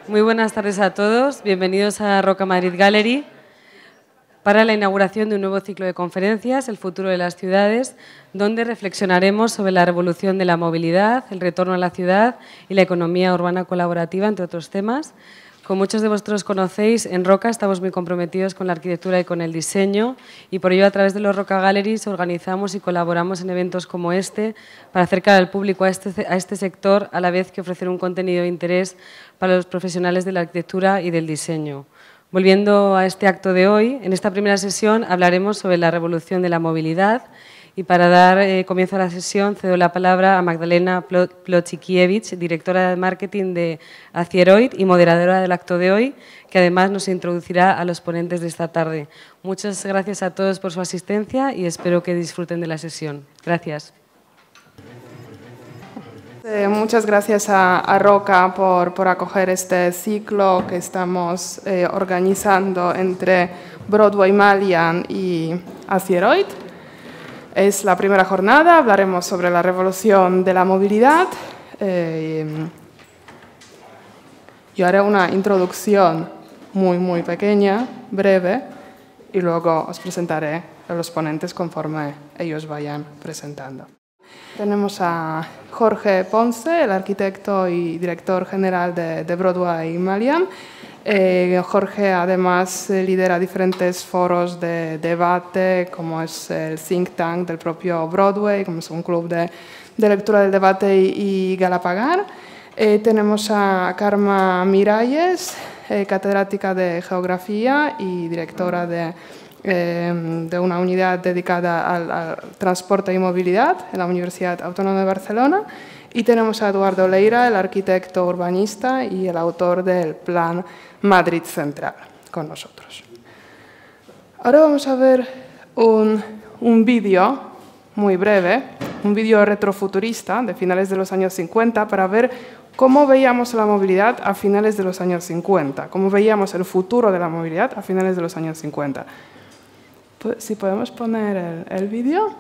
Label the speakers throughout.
Speaker 1: Muy buenas tardes a todos. Bienvenidos a Roca Madrid Gallery para la inauguración de un nuevo ciclo de conferencias, El futuro de las ciudades, donde reflexionaremos sobre la revolución de la movilidad, el retorno a la ciudad y la economía urbana colaborativa, entre otros temas. Como muchos de vosotros conocéis, en Roca estamos muy comprometidos con la arquitectura y con el diseño y por ello a través de los Roca Galleries organizamos y colaboramos en eventos como este para acercar al público a este sector a la vez que ofrecer un contenido de interés para los profesionales de la arquitectura y del diseño. Volviendo a este acto de hoy, en esta primera sesión hablaremos sobre la revolución de la movilidad y para dar comienzo a la sesión cedo la palabra a Magdalena Plotkiewicz, directora de marketing de Acieroid y moderadora del acto de hoy, que además nos introducirá a los ponentes de esta tarde. Muchas gracias a todos por su asistencia y espero que disfruten de la sesión. Gracias.
Speaker 2: Muchas gracias a Roca por acoger este ciclo que estamos organizando entre Broadway Malian y Acieroid. Es la primera jornada, hablaremos sobre la revolución de la movilidad. Yo haré una introducción muy pequeña, breve, y luego os presentaré a los ponentes conforme ellos vayan presentando. Tenemos a Jorge Ponce, el arquitecto y director general de Broadway Malian. Jorge además lidera diferentes foros de debate, como es el think tank del propio Broadway, como es un club de lectura del debate y Galapagar. Tenemos a Karma Miralles, catedrática de Geografía y directora de una unidad dedicada al transporte y movilidad en la Universidad Autónoma de Barcelona. Y tenemos a Eduardo Leira, el arquitecto urbanista y el autor del Plan Madrid Central, con nosotros. Ahora vamos a ver un vídeo muy breve, un vídeo retrofuturista de finales de los años 50 para ver cómo veíamos la movilidad a finales de los años 50, cómo veíamos el futuro de la movilidad a finales de los años 50. Si podemos poner el vídeo.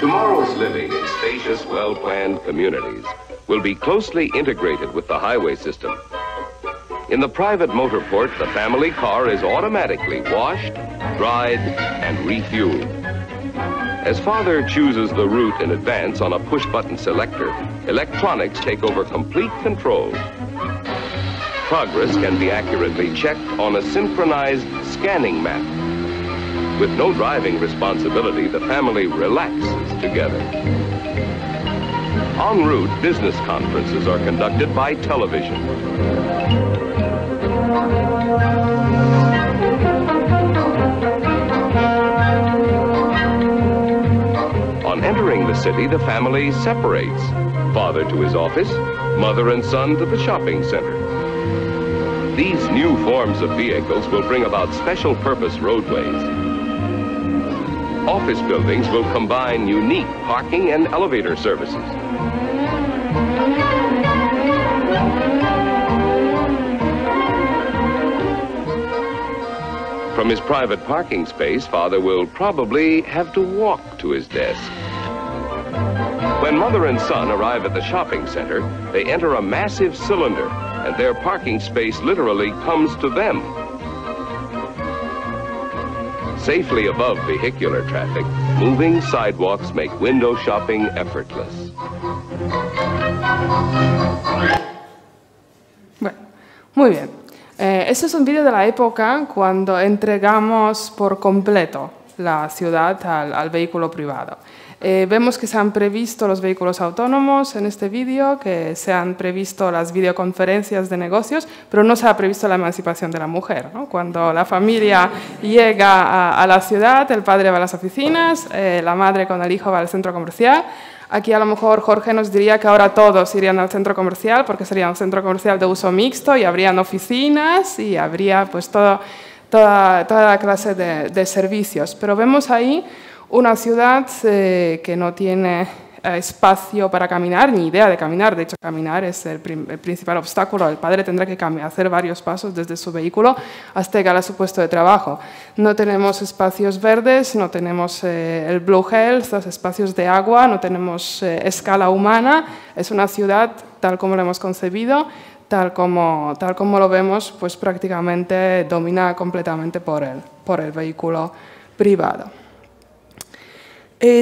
Speaker 3: Tomorrow's living in spacious, well-planned communities will be closely integrated with the highway system. In the private motorport, the family car is automatically washed, dried, and refueled. As father chooses the route in advance on a push-button selector, electronics take over complete control. Progress can be accurately checked on a synchronized scanning map. With no driving responsibility, the family relaxes together. En route, business conferences are conducted by television. On entering the city, the family separates. Father to his office, mother and son to the shopping center. These new forms of vehicles will bring about special purpose roadways. Office buildings will combine unique parking and elevator services. From his private parking space, father will probably have to walk to his desk. When mother and son arrive at the shopping center, they enter a massive cylinder, and their parking space literally comes to them. Safely above vehicular traffic, moving sidewalks make window shopping effortless.
Speaker 2: Bueno, muy bien. Este es un vídeo de la época cuando entregamos por completo la ciudad al vehículo privado. Vemos que se han previsto los vehículos autónomos en este vídeo, que se han previsto las videoconferencias de negocios, pero no se ha previsto la emancipación de la mujer, ¿no? Cuando la familia llega a la ciudad, el padre va a las oficinas, la madre con el hijo va al centro comercial. Aquí a lo mejor Jorge nos diría que ahora todos irían al centro comercial porque sería un centro comercial de uso mixto y habrían oficinas y habría pues toda la clase de servicios. Pero vemos ahí una ciudad que no tiene espacio para caminar, ni idea de caminar. De hecho, caminar es el principal obstáculo. El padre tendrá que hacer varios pasos desde su vehículo hasta llegar a su puesto de trabajo. No tenemos espacios verdes, no tenemos el Blue Health, los espacios de agua, no tenemos escala humana. Es una ciudad tal como la hemos concebido, tal como lo vemos, pues prácticamente domina completamente por el vehículo privado.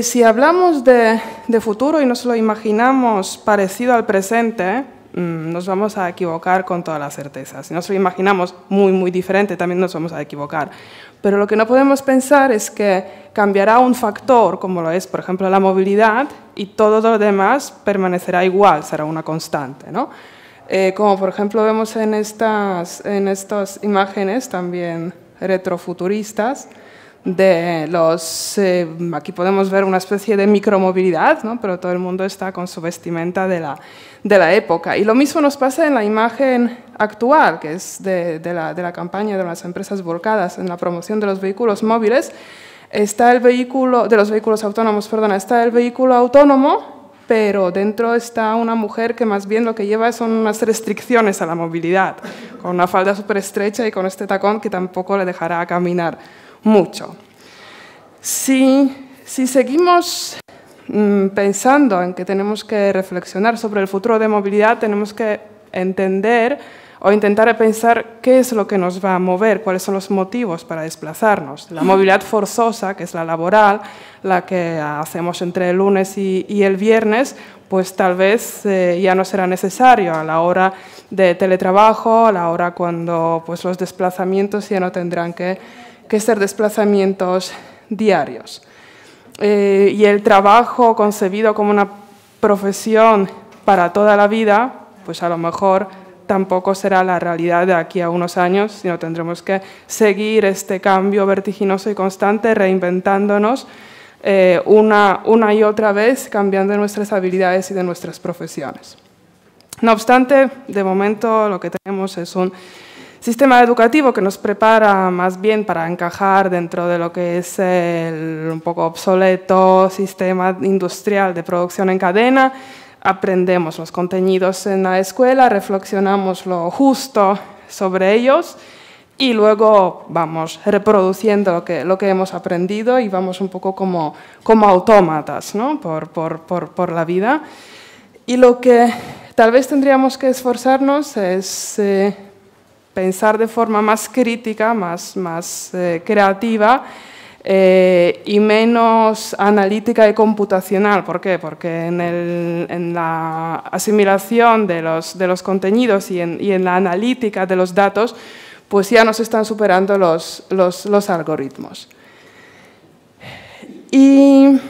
Speaker 2: Si hablamos de futuro y nos lo imaginamos parecido al presente, nos vamos a equivocar con toda la certeza. Si nos lo imaginamos muy diferente, también nos vamos a equivocar. Pero lo que no podemos pensar es que cambiará un factor, como lo es, por ejemplo, la movilidad, y todo lo demás permanecerá igual, será una constante, ¿no? Como por ejemplo vemos en estas imágenes también retrofuturistas, aquí podemos ver una especie de micromovilidad, ¿no? Pero todo el mundo está con su vestimenta de la época. Y lo mismo nos pasa en la imagen actual, que es de la campaña de las empresas volcadas en la promoción de los vehículos móviles. Está el vehículo, de los vehículos autónomos, perdón, está el vehículo autónomo, pero dentro está una mujer que más bien lo que lleva son unas restricciones a la movilidad, con una falda súper estrecha y con este tacón que tampoco le dejará caminar mucho. Si seguimos pensando en que tenemos que reflexionar sobre el futuro de movilidad, tenemos que entender o intentar pensar qué es lo que nos va a mover, cuáles son los motivos para desplazarnos. La movilidad forzosa, que es la laboral, la que hacemos entre el lunes y el viernes, pues tal vez ya no será necesario a la hora de teletrabajo, a la hora cuando pues, los desplazamientos ya no tendrán que ser desplazamientos diarios. Y el trabajo concebido como una profesión para toda la vida, pues a lo mejor tampoco será la realidad de aquí a unos años, sino tendremos que seguir este cambio vertiginoso y constante, reinventándonos una y otra vez, cambiando nuestras habilidades y de nuestras profesiones. No obstante, de momento lo que tenemos es un sistema educativo que nos prepara más bien para encajar dentro de lo que es el un poco obsoleto sistema industrial de producción en cadena. Aprendemos los contenidos en la escuela, reflexionamos lo justo sobre ellos y luego vamos reproduciendo lo que hemos aprendido y vamos un poco como autómatas, ¿no? por la vida. Y lo que tal vez tendríamos que esforzarnos es pensar de forma más crítica, más creativa y menos analítica y computacional. ¿Por qué? Porque en la asimilación de los contenidos y en la analítica de los datos, pues ya nos están superando los algoritmos. Y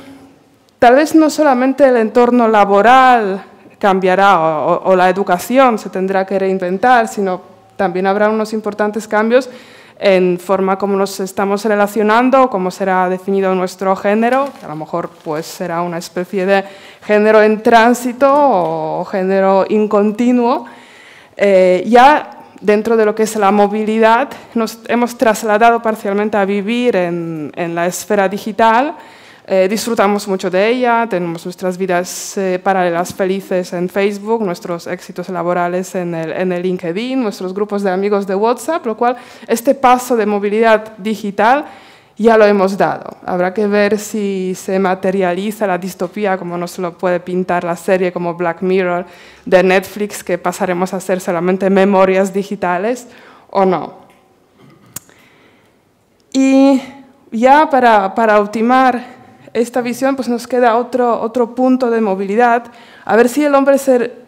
Speaker 2: tal vez no solamente el entorno laboral cambiará o la educación se tendrá que reinventar, sino también habrá unos importantes cambios en forma como nos estamos relacionando, cómo será definido nuestro género, que a lo mejor pues, será una especie de género en tránsito o género incontinuo. Ya dentro de lo que es la movilidad, nos hemos trasladado parcialmente a vivir en la esfera digital. Disfrutamos mucho de ella, tenemos nuestras vidas paralelas felices en Facebook, nuestros éxitos laborales en el LinkedIn, nuestros grupos de amigos de WhatsApp, lo cual este paso de movilidad digital ya lo hemos dado. Habrá que ver si se materializa la distopía como nos lo puede pintar la serie como Black Mirror de Netflix, que pasaremos a ser solamente memorias digitales o no. Y ya para ultimar esta visión, pues nos queda otro punto de movilidad, a ver si el hombre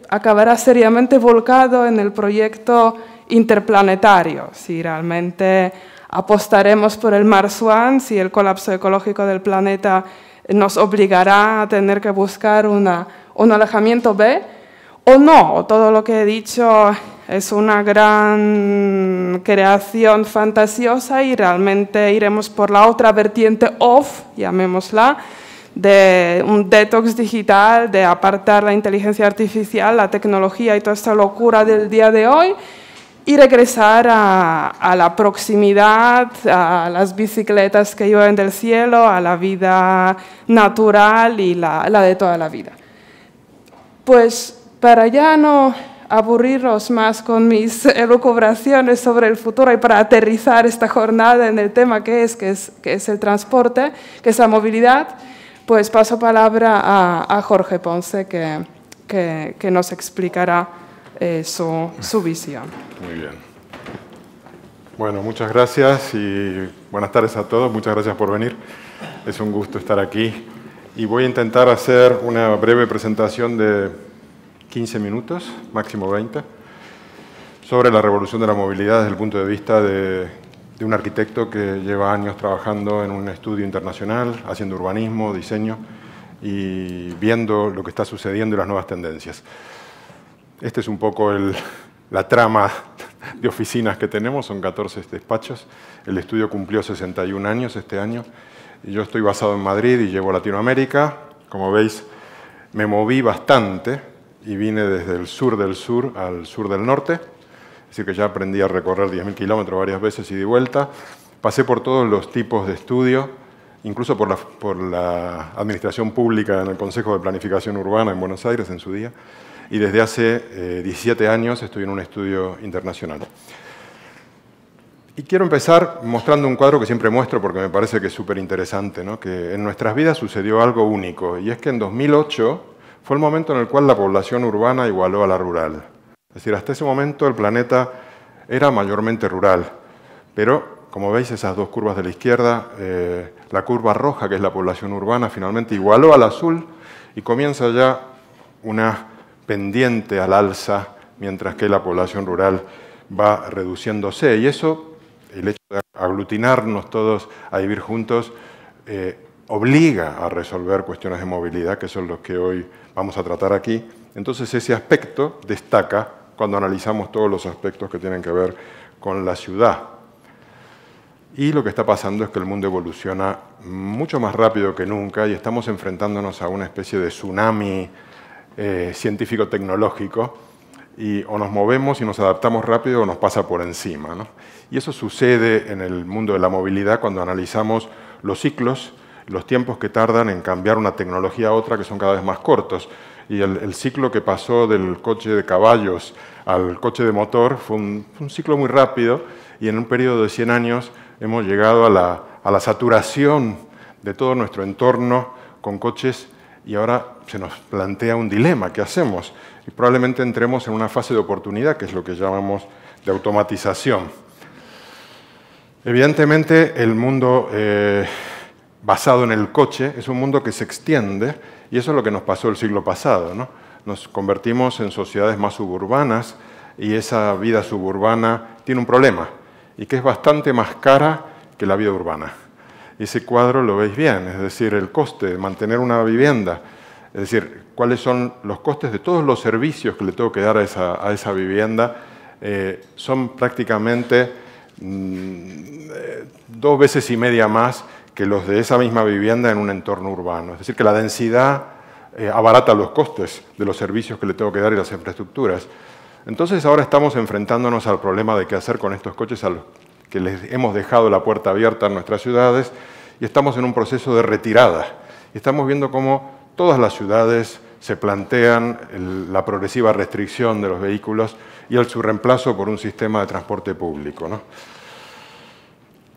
Speaker 2: acabará seriamente volcado en el proyecto interplanetario, si realmente apostaremos por el Mars One, si el colapso ecológico del planeta nos obligará a tener que buscar un alojamiento B, o no, o todo lo que he dicho es una gran creación fantasiosa y realmente iremos por la otra vertiente off, llamémosla, de un detox digital, de apartar la inteligencia artificial, la tecnología y toda esta locura del día de hoy y regresar a la proximidad, a las bicicletas que llueven del cielo, a la vida natural y la de toda la vida. Pues para ya no aburrirlos más con mis elucubraciones sobre el futuro y para aterrizar esta jornada en el tema que es el transporte, que es la movilidad, pues paso palabra a Jorge Ponce que nos explicará su visión.
Speaker 4: Muy bien. Bueno, muchas gracias y buenas tardes a todos. Muchas gracias por venir. Es un gusto estar aquí. Y voy a intentar hacer una breve presentación de 15 minutos, máximo 20, sobre la revolución de la movilidad desde el punto de vista de un arquitecto que lleva años trabajando en un estudio internacional, haciendo urbanismo, diseño y viendo lo que está sucediendo y las nuevas tendencias. Este es un poco la trama de oficinas que tenemos, son 14 despachos. El estudio cumplió 61 años este año. Y yo estoy basado en Madrid y llevo a Latinoamérica. Como veis, me moví bastante y vine desde el sur del sur al sur del norte. Es decir, que ya aprendí a recorrer 10.000 kilómetros varias veces y de vuelta. Pasé por todos los tipos de estudio, incluso por la administración pública en el Consejo de Planificación Urbana en Buenos Aires en su día. Y desde hace 17 años estoy en un estudio internacional. Y quiero empezar mostrando un cuadro que siempre muestro porque me parece que es súper interesante, ¿no? Que en nuestras vidas sucedió algo único, y es que en 2008 fue el momento en el cual la población urbana igualó a la rural. Es decir, hasta ese momento el planeta era mayormente rural, pero como veis esas dos curvas de la izquierda, la curva roja, que es la población urbana, finalmente igualó al azul y comienza ya una pendiente al alza, mientras que la población rural va reduciéndose. Y eso, el hecho de aglutinarnos todos a vivir juntos, obliga a resolver cuestiones de movilidad, que son los que hoy vamos a tratar aquí. Entonces ese aspecto destaca cuando analizamos todos los aspectos que tienen que ver con la ciudad. Y lo que está pasando es que el mundo evoluciona mucho más rápido que nunca y estamos enfrentándonos a una especie de tsunami científico-tecnológico, y o nos movemos y nos adaptamos rápido o nos pasa por encima, ¿no? Y eso sucede en el mundo de la movilidad cuando analizamos los ciclos, los tiempos que tardan en cambiar una tecnología a otra, que son cada vez más cortos. Y el ciclo que pasó del coche de caballos al coche de motor fue un ciclo muy rápido, y en un periodo de 100 años hemos llegado a la saturación de todo nuestro entorno con coches, y ahora se nos plantea un dilema: ¿qué hacemos? Y probablemente entremos en una fase de oportunidad, que es lo que llamamos de automatización. Evidentemente, el mundo basado en el coche es un mundo que se extiende, y eso es lo que nos pasó el siglo pasado, ¿no? Nos convertimos en sociedades más suburbanas, y esa vida suburbana tiene un problema, y que es bastante más cara que la vida urbana. Ese cuadro lo veis bien, es decir, el coste de mantener una vivienda, es decir, cuáles son los costes de todos los servicios que le tengo que dar a esa vivienda, son prácticamente 2 veces y media más que los de esa misma vivienda en un entorno urbano. Es decir, que la densidad abarata los costes de los servicios que le tengo que dar y las infraestructuras. Entonces ahora estamos enfrentándonos al problema de qué hacer con estos coches a los que les hemos dejado la puerta abierta en nuestras ciudades, y estamos en un proceso de retirada. Y estamos viendo cómo todas las ciudades se plantean la progresiva restricción de los vehículos y su reemplazo por un sistema de transporte público, ¿no?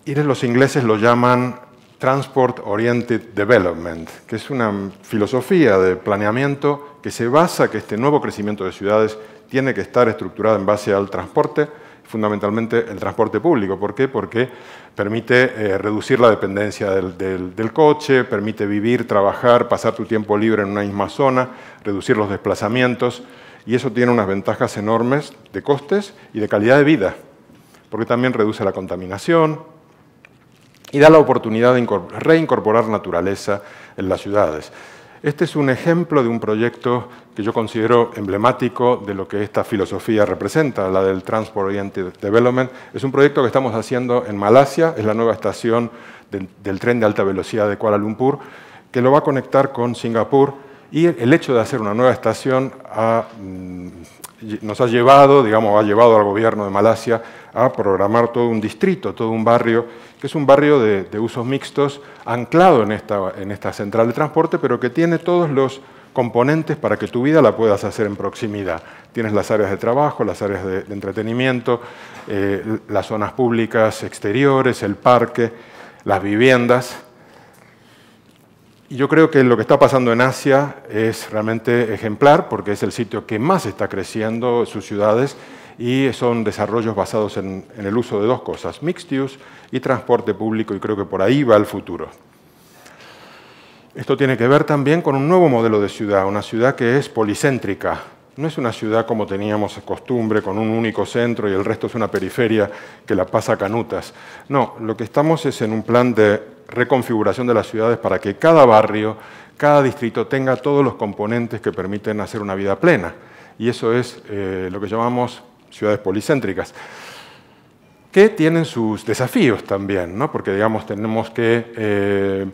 Speaker 4: Y los ingleses lo llaman Transport Oriented Development, que es una filosofía de planeamiento que se basa que este nuevo crecimiento de ciudades tiene que estar estructurado en base al transporte, fundamentalmente el transporte público. ¿Por qué? Porque permite reducir la dependencia del coche, permite vivir, trabajar, pasar tu tiempo libre en una misma zona, reducir los desplazamientos, y eso tiene unas ventajas enormes de costes y de calidad de vida, porque también reduce la contaminación y da la oportunidad de reincorporar naturaleza en las ciudades. Este es un ejemplo de un proyecto que yo considero emblemático de lo que esta filosofía representa, la del Transport Oriented Development. Es un proyecto que estamos haciendo en Malasia, es la nueva estación del tren de alta velocidad de Kuala Lumpur, que lo va a conectar con Singapur, y el hecho de hacer una nueva estación nos ha llevado, ha llevado al gobierno de Malasia a programar todo un distrito, todo un barrio, que es un barrio de usos mixtos, anclado en esta central de transporte, pero que tiene todos los componentes para que tu vida la puedas hacer en proximidad. Tienes las áreas de trabajo, las áreas de entretenimiento, las zonas públicas exteriores, el parque, las viviendas. Y yo creo que lo que está pasando en Asia es realmente ejemplar, porque es el sitio que más está creciendo sus ciudades, y son desarrollos basados en el uso de dos cosas, mixed use y transporte público, y creo que por ahí va el futuro. Esto tiene que ver también con un nuevo modelo de ciudad, una ciudad que es policéntrica. No es una ciudad como teníamos costumbre, con un único centro y el resto es una periferia que la pasa a canutas. No, lo que estamos es en un plan de reconfiguración de las ciudades para que cada barrio, cada distrito tenga todos los componentes que permiten hacer una vida plena. Y eso es lo que llamamos ciudades policéntricas, que tienen sus desafíos también, ¿no? Porque, digamos, tenemos que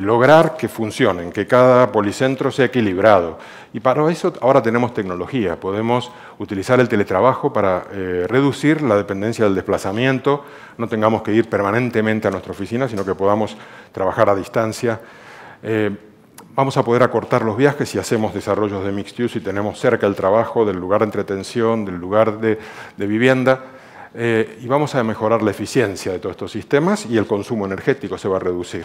Speaker 4: lograr que funcionen, que cada policentro sea equilibrado. Y para eso ahora tenemos tecnología. Podemos utilizar el teletrabajo para reducir la dependencia del desplazamiento, no tengamos que ir permanentemente a nuestra oficina, sino que podamos trabajar a distancia. Vamos a poder acortar los viajes si hacemos desarrollos de mixed use y tenemos cerca el trabajo del lugar de entretención, del lugar de vivienda, y vamos a mejorar la eficiencia de todos estos sistemas y el consumo energético se va a reducir.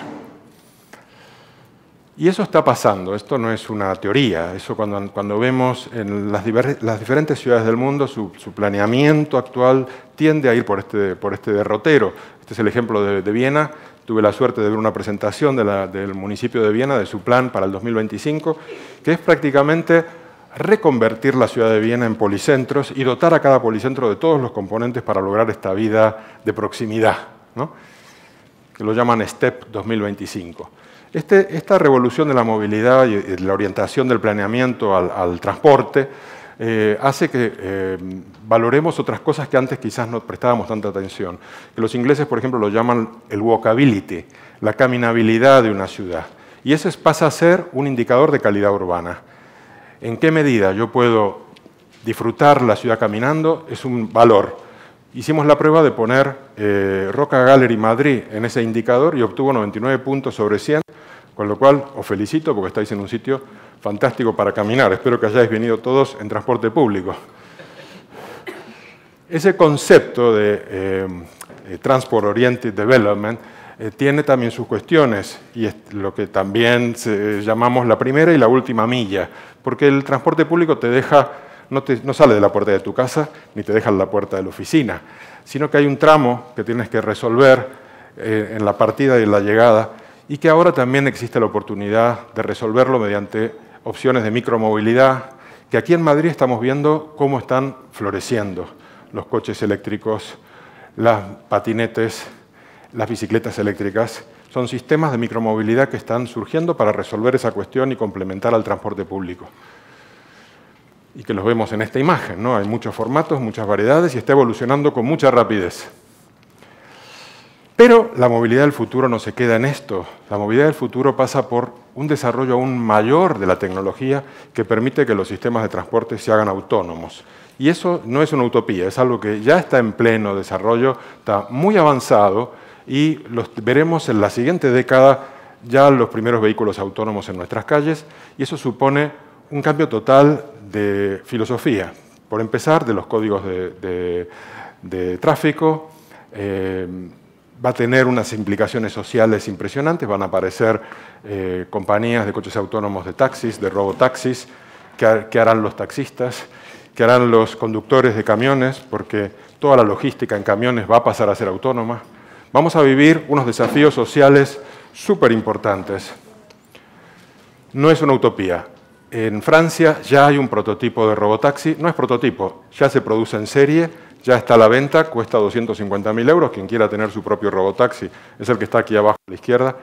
Speaker 4: Y eso está pasando, esto no es una teoría, eso cuando vemos en las diferentes ciudades del mundo, su planeamiento actual tiende a ir por este derrotero. Este es el ejemplo de Viena. Tuve la suerte de ver una presentación del municipio de Viena, de su plan para el 2025, que es prácticamente reconvertir la ciudad de Viena en policentros y dotar a cada policentro de todos los componentes para lograr esta vida de proximidad, ¿no? Que lo llaman STEP 2025. Esta revolución de la movilidad y de la orientación del planeamiento al transporte hace que valoremos otras cosas que antes quizás no prestábamos tanta atención. Que los ingleses, por ejemplo, lo llaman el walkability, la caminabilidad de una ciudad. Y ese pasa a ser un indicador de calidad urbana. ¿En qué medida yo puedo disfrutar la ciudad caminando? Es un valor. Hicimos la prueba de poner Roca Gallery Madrid en ese indicador y obtuvo 99 puntos sobre 100, con lo cual os felicito porque estáis en un sitio fantástico para caminar. Espero que hayáis venido todos en transporte público. Ese concepto de Transport Oriented Development tiene también sus cuestiones y es lo que también llamamos la primera y la última milla, porque el transporte público te deja, no sale de la puerta de tu casa ni te deja en la puerta de la oficina, sino que hay un tramo que tienes que resolver en la partida y en la llegada, y que ahora también existe la oportunidad de resolverlo mediante opciones de micromovilidad, que aquí en Madrid estamos viendo cómo están floreciendo los coches eléctricos, las patinetes, las bicicletas eléctricas. Son sistemas de micromovilidad que están surgiendo para resolver esa cuestión y complementar al transporte público. Y que los vemos en esta imagen, ¿no? Hay muchos formatos, muchas variedades y está evolucionando con mucha rapidez. Pero la movilidad del futuro no se queda en esto. La movilidad del futuro pasa por un desarrollo aún mayor de la tecnología que permite que los sistemas de transporte se hagan autónomos. Y eso no es una utopía, es algo que ya está en pleno desarrollo, está muy avanzado y veremos en la siguiente década ya los primeros vehículos autónomos en nuestras calles, y eso supone un cambio total de filosofía. Por empezar, de los códigos de tráfico, va a tener unas implicaciones sociales impresionantes, van a aparecer compañías de coches autónomos de taxis, de robotaxis, que harán los taxistas, que harán los conductores de camiones, porque toda la logística en camiones va a pasar a ser autónoma. Vamos a vivir unos desafíos sociales súper importantes. No es una utopía. En Francia ya hay un prototipo de robotaxi, no es prototipo, ya se produce en serie, ya está a la venta, cuesta 250.000 euros. Quien quiera tener su propio robotaxi es el que está aquí abajo a la izquierda.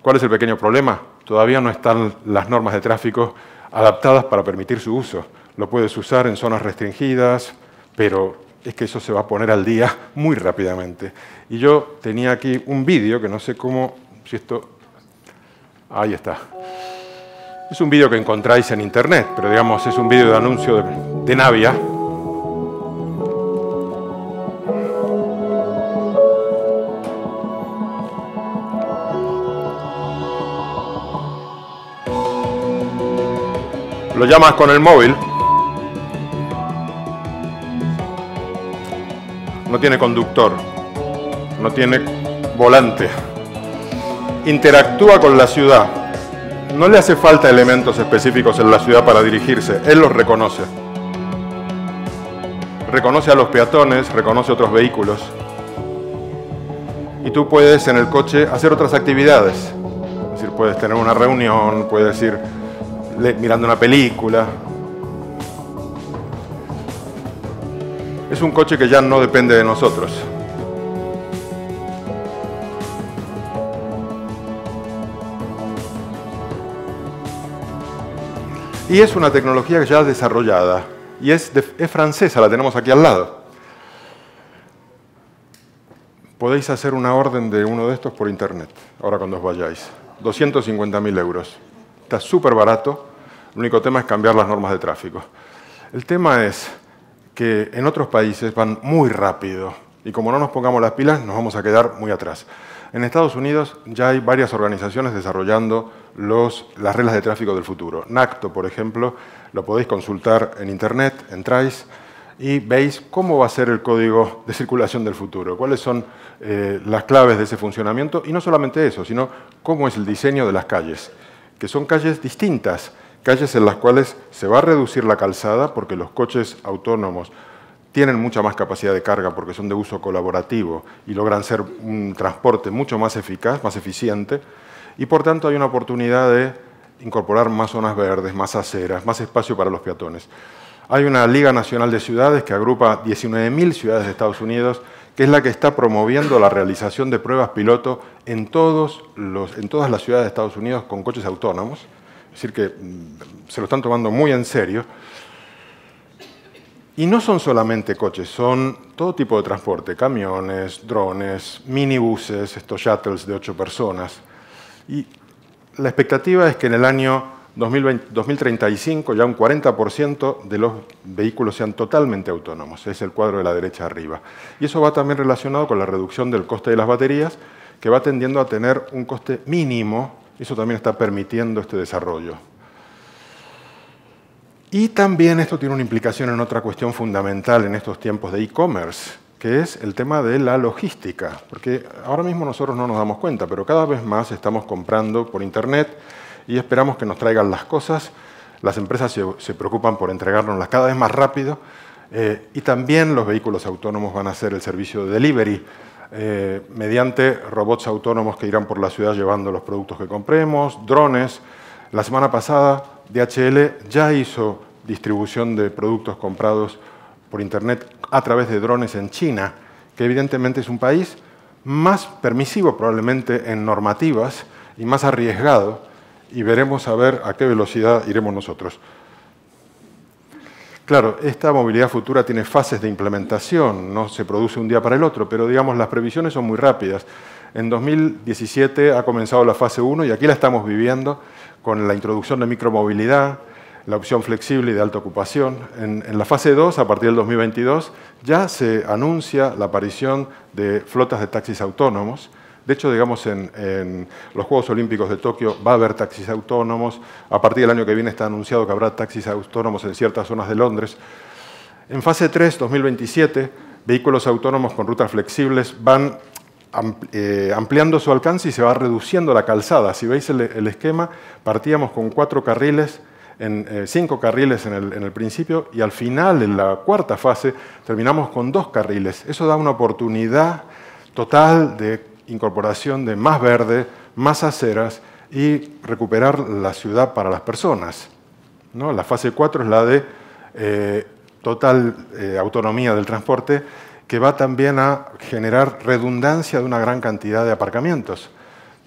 Speaker 4: ¿Cuál es el pequeño problema? Todavía no están las normas de tráfico adaptadas para permitir su uso. Lo puedes usar en zonas restringidas, pero es que eso se va a poner al día muy rápidamente. Y yo tenía aquí un vídeo que no sé cómo, si esto... Ahí está. Es un vídeo que encontráis en internet, pero digamos es un vídeo de anuncio de Navia. Lo llamas con el móvil. No tiene conductor, no tiene volante. Interactúa con la ciudad. no le hace falta elementos específicos en la ciudad para dirigirse, él los reconoce. Reconoce a los peatones, reconoce otros vehículos. Y tú puedes en el coche hacer otras actividades. Es decir, puedes tener una reunión, puedes ir mirando una película. Es un coche que ya no depende de nosotros. Y es una tecnología ya desarrollada. Y es francesa, la tenemos aquí al lado. Podéis hacer una orden de uno de estos por internet, ahora cuando os vayáis. 250.000 euros. Está súper barato. El único tema es cambiar las normas de tráfico. El tema es que en otros países van muy rápido. Y como no nos pongamos las pilas, nos vamos a quedar muy atrás. En Estados Unidos ya hay varias organizaciones desarrollando las reglas de tráfico del futuro. NACTO, por ejemplo, lo podéis consultar en internet, entráis y veis cómo va a ser el código de circulación del futuro, cuáles son las claves de ese funcionamiento, y no solamente eso, sino cómo es el diseño de las calles, que son calles distintas, calles en las cuales se va a reducir la calzada porque los coches autónomos tienen mucha más capacidad de carga porque son de uso colaborativo y logran ser un transporte mucho más eficaz, más eficiente, y por tanto hay una oportunidad de incorporar más zonas verdes, más aceras, más espacio para los peatones. Hay una Liga Nacional de Ciudades que agrupa 19.000 ciudades de Estados Unidos, que es la que está promoviendo la realización de pruebas piloto en todas las ciudades de Estados Unidos con coches autónomos. Es decir, que se lo están tomando muy en serio. Y no son solamente coches, son todo tipo de transporte, camiones, drones, minibuses, estos shuttles de 8 personas. Y la expectativa es que en el año 2035 ya un 40% de los vehículos sean totalmente autónomos. Es el cuadro de la derecha arriba. Y eso va también relacionado con la reducción del coste de las baterías, que va tendiendo a tener un coste mínimo. Eso también está permitiendo este desarrollo. Y también esto tiene una implicación en otra cuestión fundamental en estos tiempos de e-commerce, que es el tema de la logística. Porque ahora mismo nosotros no nos damos cuenta, pero cada vez más estamos comprando por internet y esperamos que nos traigan las cosas. Las empresas se preocupan por entregárnoslas cada vez más rápido, y también los vehículos autónomos van a hacer el servicio de delivery mediante robots autónomos que irán por la ciudad llevando los productos que compremos, drones. La semana pasada DHL ya hizo distribución de productos comprados por internet a través de drones en China, que evidentemente es un país más permisivo probablemente en normativas y más arriesgado, y veremos a ver a qué velocidad iremos nosotros. Claro, esta movilidad futura tiene fases de implementación, no se produce un día para el otro, pero digamos las previsiones son muy rápidas. En 2017 ha comenzado la fase 1 y aquí la estamos viviendo con la introducción de micromovilidad, la opción flexible y de alta ocupación. En la fase 2, a partir del 2022, ya se anuncia la aparición de flotas de taxis autónomos. De hecho, digamos, en los Juegos Olímpicos de Tokio va a haber taxis autónomos. A partir del año que viene está anunciado que habrá taxis autónomos en ciertas zonas de Londres. En fase 3, 2027, vehículos autónomos con rutas flexibles van ampliando su alcance y se va reduciendo la calzada. Si veis el esquema, partíamos con 4 carriles, 5 carriles en el principio, y al final, en la cuarta fase, terminamos con 2 carriles. Eso da una oportunidad total de incorporación de más verde, más aceras y recuperar la ciudad para las personas, ¿no? La fase 4 es la de total autonomía del transporte, que va también a generar redundancia de una gran cantidad de aparcamientos.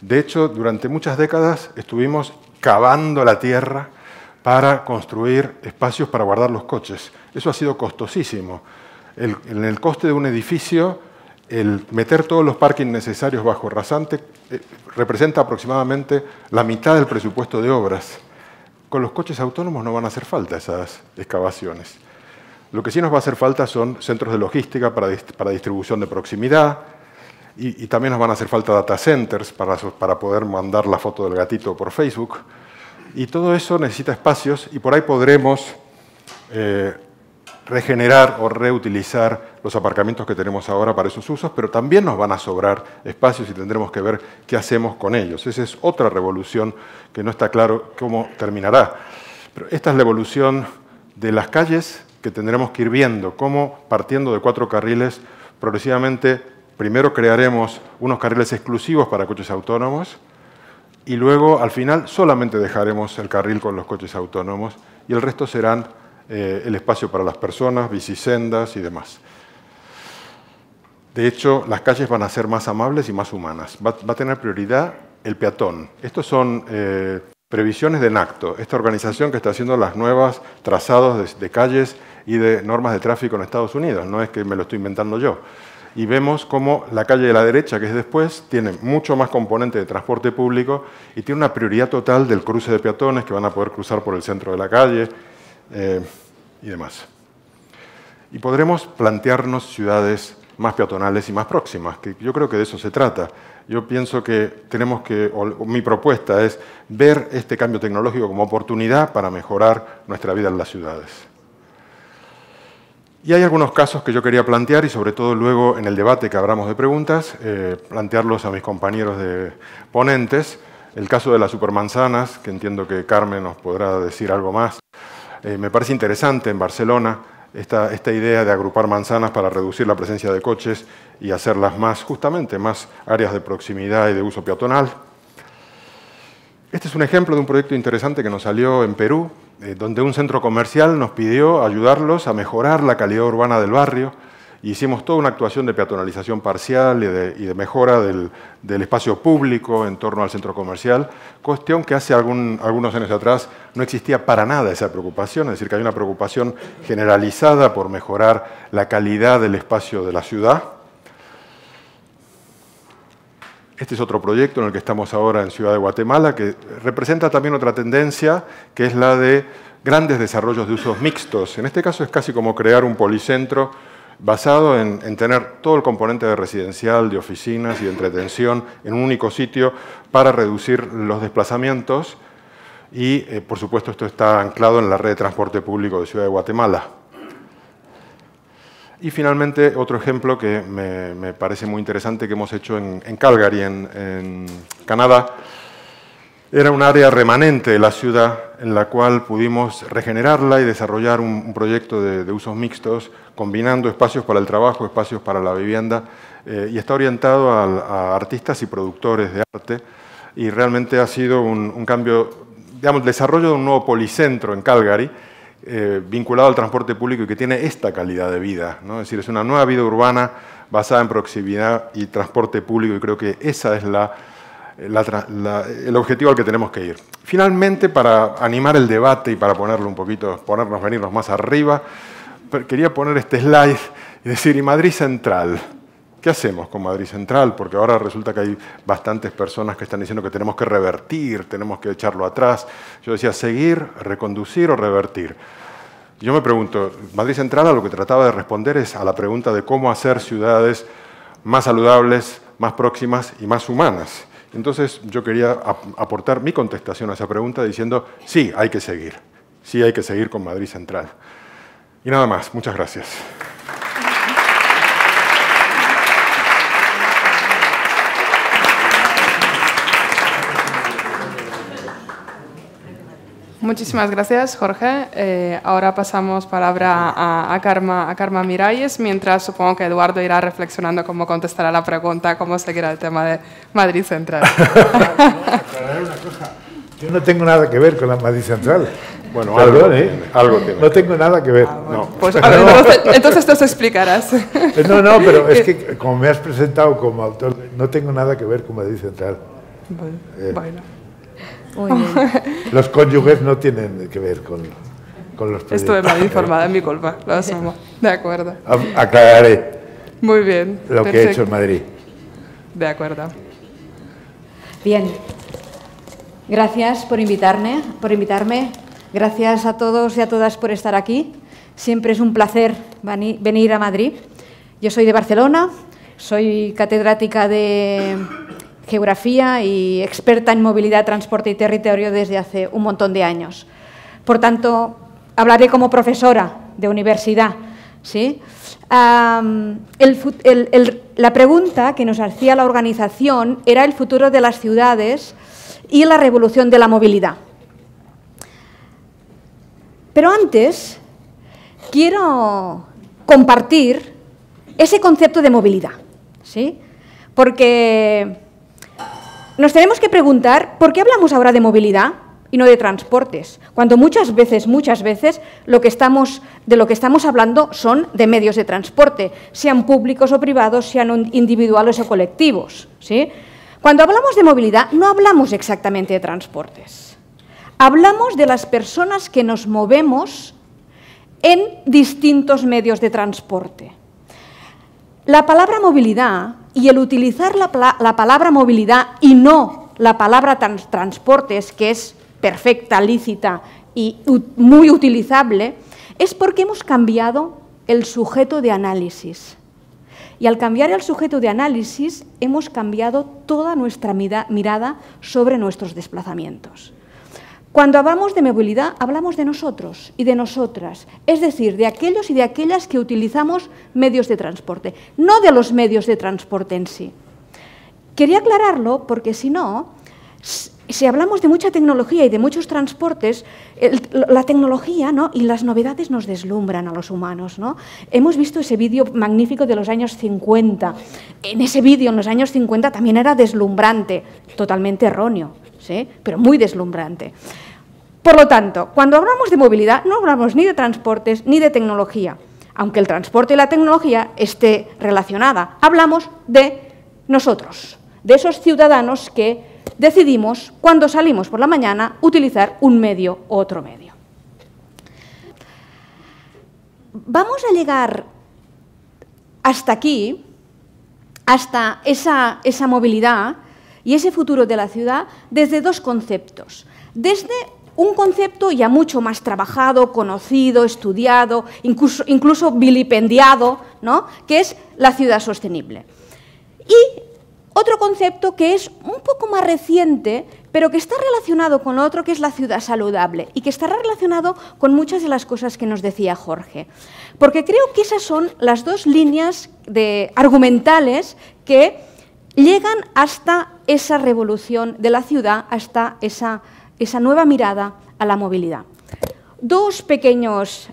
Speaker 4: De hecho, durante muchas décadas estuvimos cavando la tierra para construir espacios para guardar los coches. Eso ha sido costosísimo. En el coste de un edificio, el meter todos los parkings necesarios bajo rasante representa aproximadamente la mitad del presupuesto de obras. Con los coches autónomos no van a hacer falta esas excavaciones. Lo que sí nos va a hacer falta son centros de logística para distribución de proximidad, y también nos van a hacer falta data centers para poder mandar la foto del gatito por Facebook. Y todo eso necesita espacios, y por ahí podremos regenerar o reutilizar los aparcamientos que tenemos ahora para esos usos, pero también nos van a sobrar espacios y tendremos que ver qué hacemos con ellos. Esa es otra revolución que no está claro cómo terminará. Pero esta es la evolución de las calles que tendremos que ir viendo, cómo partiendo de 4 carriles, progresivamente primero crearemos unos carriles exclusivos para coches autónomos y luego al final solamente dejaremos el carril con los coches autónomos y el resto serán el espacio para las personas, bicisendas y demás. De hecho, las calles van a ser más amables y más humanas. Va a tener prioridad el peatón. Estos son previsiones de NACTO, esta organización que está haciendo los nuevos trazados de calles y de normas de tráfico en Estados Unidos. No es que me lo estoy inventando yo. Y vemos cómo la calle de la derecha, que es después, tiene mucho más componente de transporte público y tiene una prioridad total del cruce de peatones que van a poder cruzar por el centro de la calle y demás. Y podremos plantearnos ciudades más peatonales y más próximas, que yo creo que de eso se trata. Yo pienso que tenemos que, o mi propuesta es ver este cambio tecnológico como oportunidad para mejorar nuestra vida en las ciudades. Y hay algunos casos que yo quería plantear y sobre todo luego en el debate que abramos de preguntas, plantearlos a mis compañeros de ponentes. El caso de las supermanzanas, que entiendo que Carmen nos podrá decir algo más. Me parece interesante en Barcelona esta idea de agrupar manzanas para reducir la presencia de coches y hacerlas justamente más áreas de proximidad y de uso peatonal. Este es un ejemplo de un proyecto interesante que nos salió en Perú, donde un centro comercial nos pidió ayudarlos a mejorar la calidad urbana del barrio. Y hicimos toda una actuación de peatonalización parcial y de mejora del espacio público en torno al centro comercial, cuestión que hace algunos años atrás no existía para nada esa preocupación, es decir, que hay una preocupación generalizada por mejorar la calidad del espacio de la ciudad. Este es otro proyecto en el que estamos ahora en Ciudad de Guatemala, que representa también otra tendencia, que es la de grandes desarrollos de usos mixtos. En este caso es casi como crear un policentro basado en tener todo el componente de residencial, de oficinas y de entretención en un único sitio para reducir los desplazamientos y, por supuesto, esto está anclado en la red de transporte público de Ciudad de Guatemala. Y finalmente, otro ejemplo que me parece muy interesante que hemos hecho en Calgary, en Canadá. Era un área remanente de la ciudad en la cual pudimos regenerarla y desarrollar un proyecto de usos mixtos, combinando espacios para el trabajo, espacios para la vivienda, y está orientado a artistas y productores de arte, y realmente ha sido un cambio, digamos, el desarrollo de un nuevo policentro en Calgary, vinculado al transporte público y que tiene esta calidad de vida, ¿no? Es decir, es una nueva vida urbana basada en proximidad y transporte público, y creo que esa es el objetivo al que tenemos que ir. Finalmente, para animar el debate y para venirnos más arriba, quería poner este slide y decir, ¿y Madrid Central? ¿Qué hacemos con Madrid Central? Porque ahora resulta que hay bastantes personas que están diciendo que tenemos que revertir, tenemos que echarlo atrás. Yo decía, seguir, reconducir o revertir. Yo me pregunto, Madrid Central a lo que trataba de responder es a la pregunta de cómo hacer ciudades más saludables, más próximas y más humanas. Entonces yo quería aportar mi contestación a esa pregunta diciendo, sí, hay que seguir con Madrid Central. Y nada más, muchas gracias.
Speaker 2: Muchísimas gracias, Jorge. Ahora pasamos palabra a Karma Miralles, mientras supongo que Eduardo irá reflexionando cómo contestar a la pregunta, cómo seguirá el tema de Madrid Central.
Speaker 5: Aclarar una cosa. Yo no tengo nada que ver con la Madrid Central.
Speaker 4: Bueno,
Speaker 5: perdón,
Speaker 4: algo tiene.
Speaker 5: No tengo nada que ver.
Speaker 2: Bueno, no. Pues a ver, entonces te explicarás.
Speaker 5: No, pero es que como me has presentado como autor, no tengo nada que ver con Madrid Central.
Speaker 2: Bueno.
Speaker 6: Muy bien.
Speaker 5: Los cónyuges no tienen que ver con los proyectos.
Speaker 2: Estuve mal informada, es mi culpa, lo asumo. De acuerdo.
Speaker 5: Aclararé.
Speaker 2: Muy bien.
Speaker 5: Lo que he hecho en Madrid.
Speaker 2: De acuerdo.
Speaker 6: Bien. Gracias por invitarme. Gracias a todos y a todas por estar aquí. Siempre es un placer venir a Madrid. Yo soy de Barcelona, soy catedrática de Geografía y experta en movilidad, transporte y territorio desde hace un montón de años. Por tanto, hablaré como profesora de universidad, ¿sí? La pregunta que nos hacía la organización era el futuro de las ciudades y la revolución de la movilidad. Pero antes quiero compartir ese concepto de movilidad, ¿sí? Porque nos tenemos que preguntar ¿por qué hablamos ahora de movilidad y no de transportes? Cuando muchas veces, de lo que estamos hablando son de medios de transporte, sean públicos o privados, sean individuales o colectivos, ¿sí? Cuando hablamos de movilidad no hablamos exactamente de transportes. Hablamos de las personas que nos movemos en distintos medios de transporte. La palabra movilidad y el utilizar la palabra movilidad y no la palabra transportes, que es perfecta, lícita y muy utilizable, es porque hemos cambiado el sujeto de análisis. Y al cambiar el sujeto de análisis hemos cambiado toda nuestra mirada sobre nuestros desplazamientos. Cuando hablamos de movilidad, hablamos de nosotros y de nosotras, es decir, de aquellos y de aquellas que utilizamos medios de transporte, no de los medios de transporte en sí. Quería aclararlo porque si no, si hablamos de mucha tecnología y de muchos transportes, la tecnología, ¿no?, y las novedades nos deslumbran a los humanos, ¿no? Hemos visto ese vídeo magnífico de los años 50. En ese vídeo, en los años 50, también era deslumbrante, totalmente erróneo, ¿sí?, pero muy deslumbrante. Por lo tanto, cuando hablamos de movilidad, no hablamos ni de transportes ni de tecnología, aunque el transporte y la tecnología esté relacionada. Hablamos de nosotros, de esos ciudadanos que decidimos, cuando salimos por la mañana, utilizar un medio u otro medio. Vamos a llegar hasta aquí, hasta esa movilidad y ese futuro de la ciudad, desde dos conceptos. Desde un concepto ya mucho más trabajado, conocido, estudiado, incluso vilipendiado, ¿no?, que es la ciudad sostenible. Y otro concepto que es un poco más reciente, pero que está relacionado con lo otro, que es la ciudad saludable, y que estará relacionado con muchas de las cosas que nos decía Jorge. Porque creo que esas son las dos líneas argumentales que llegan hasta esa revolución de la ciudad, hasta esa nueva mirada a la movilidad. Dos pequeños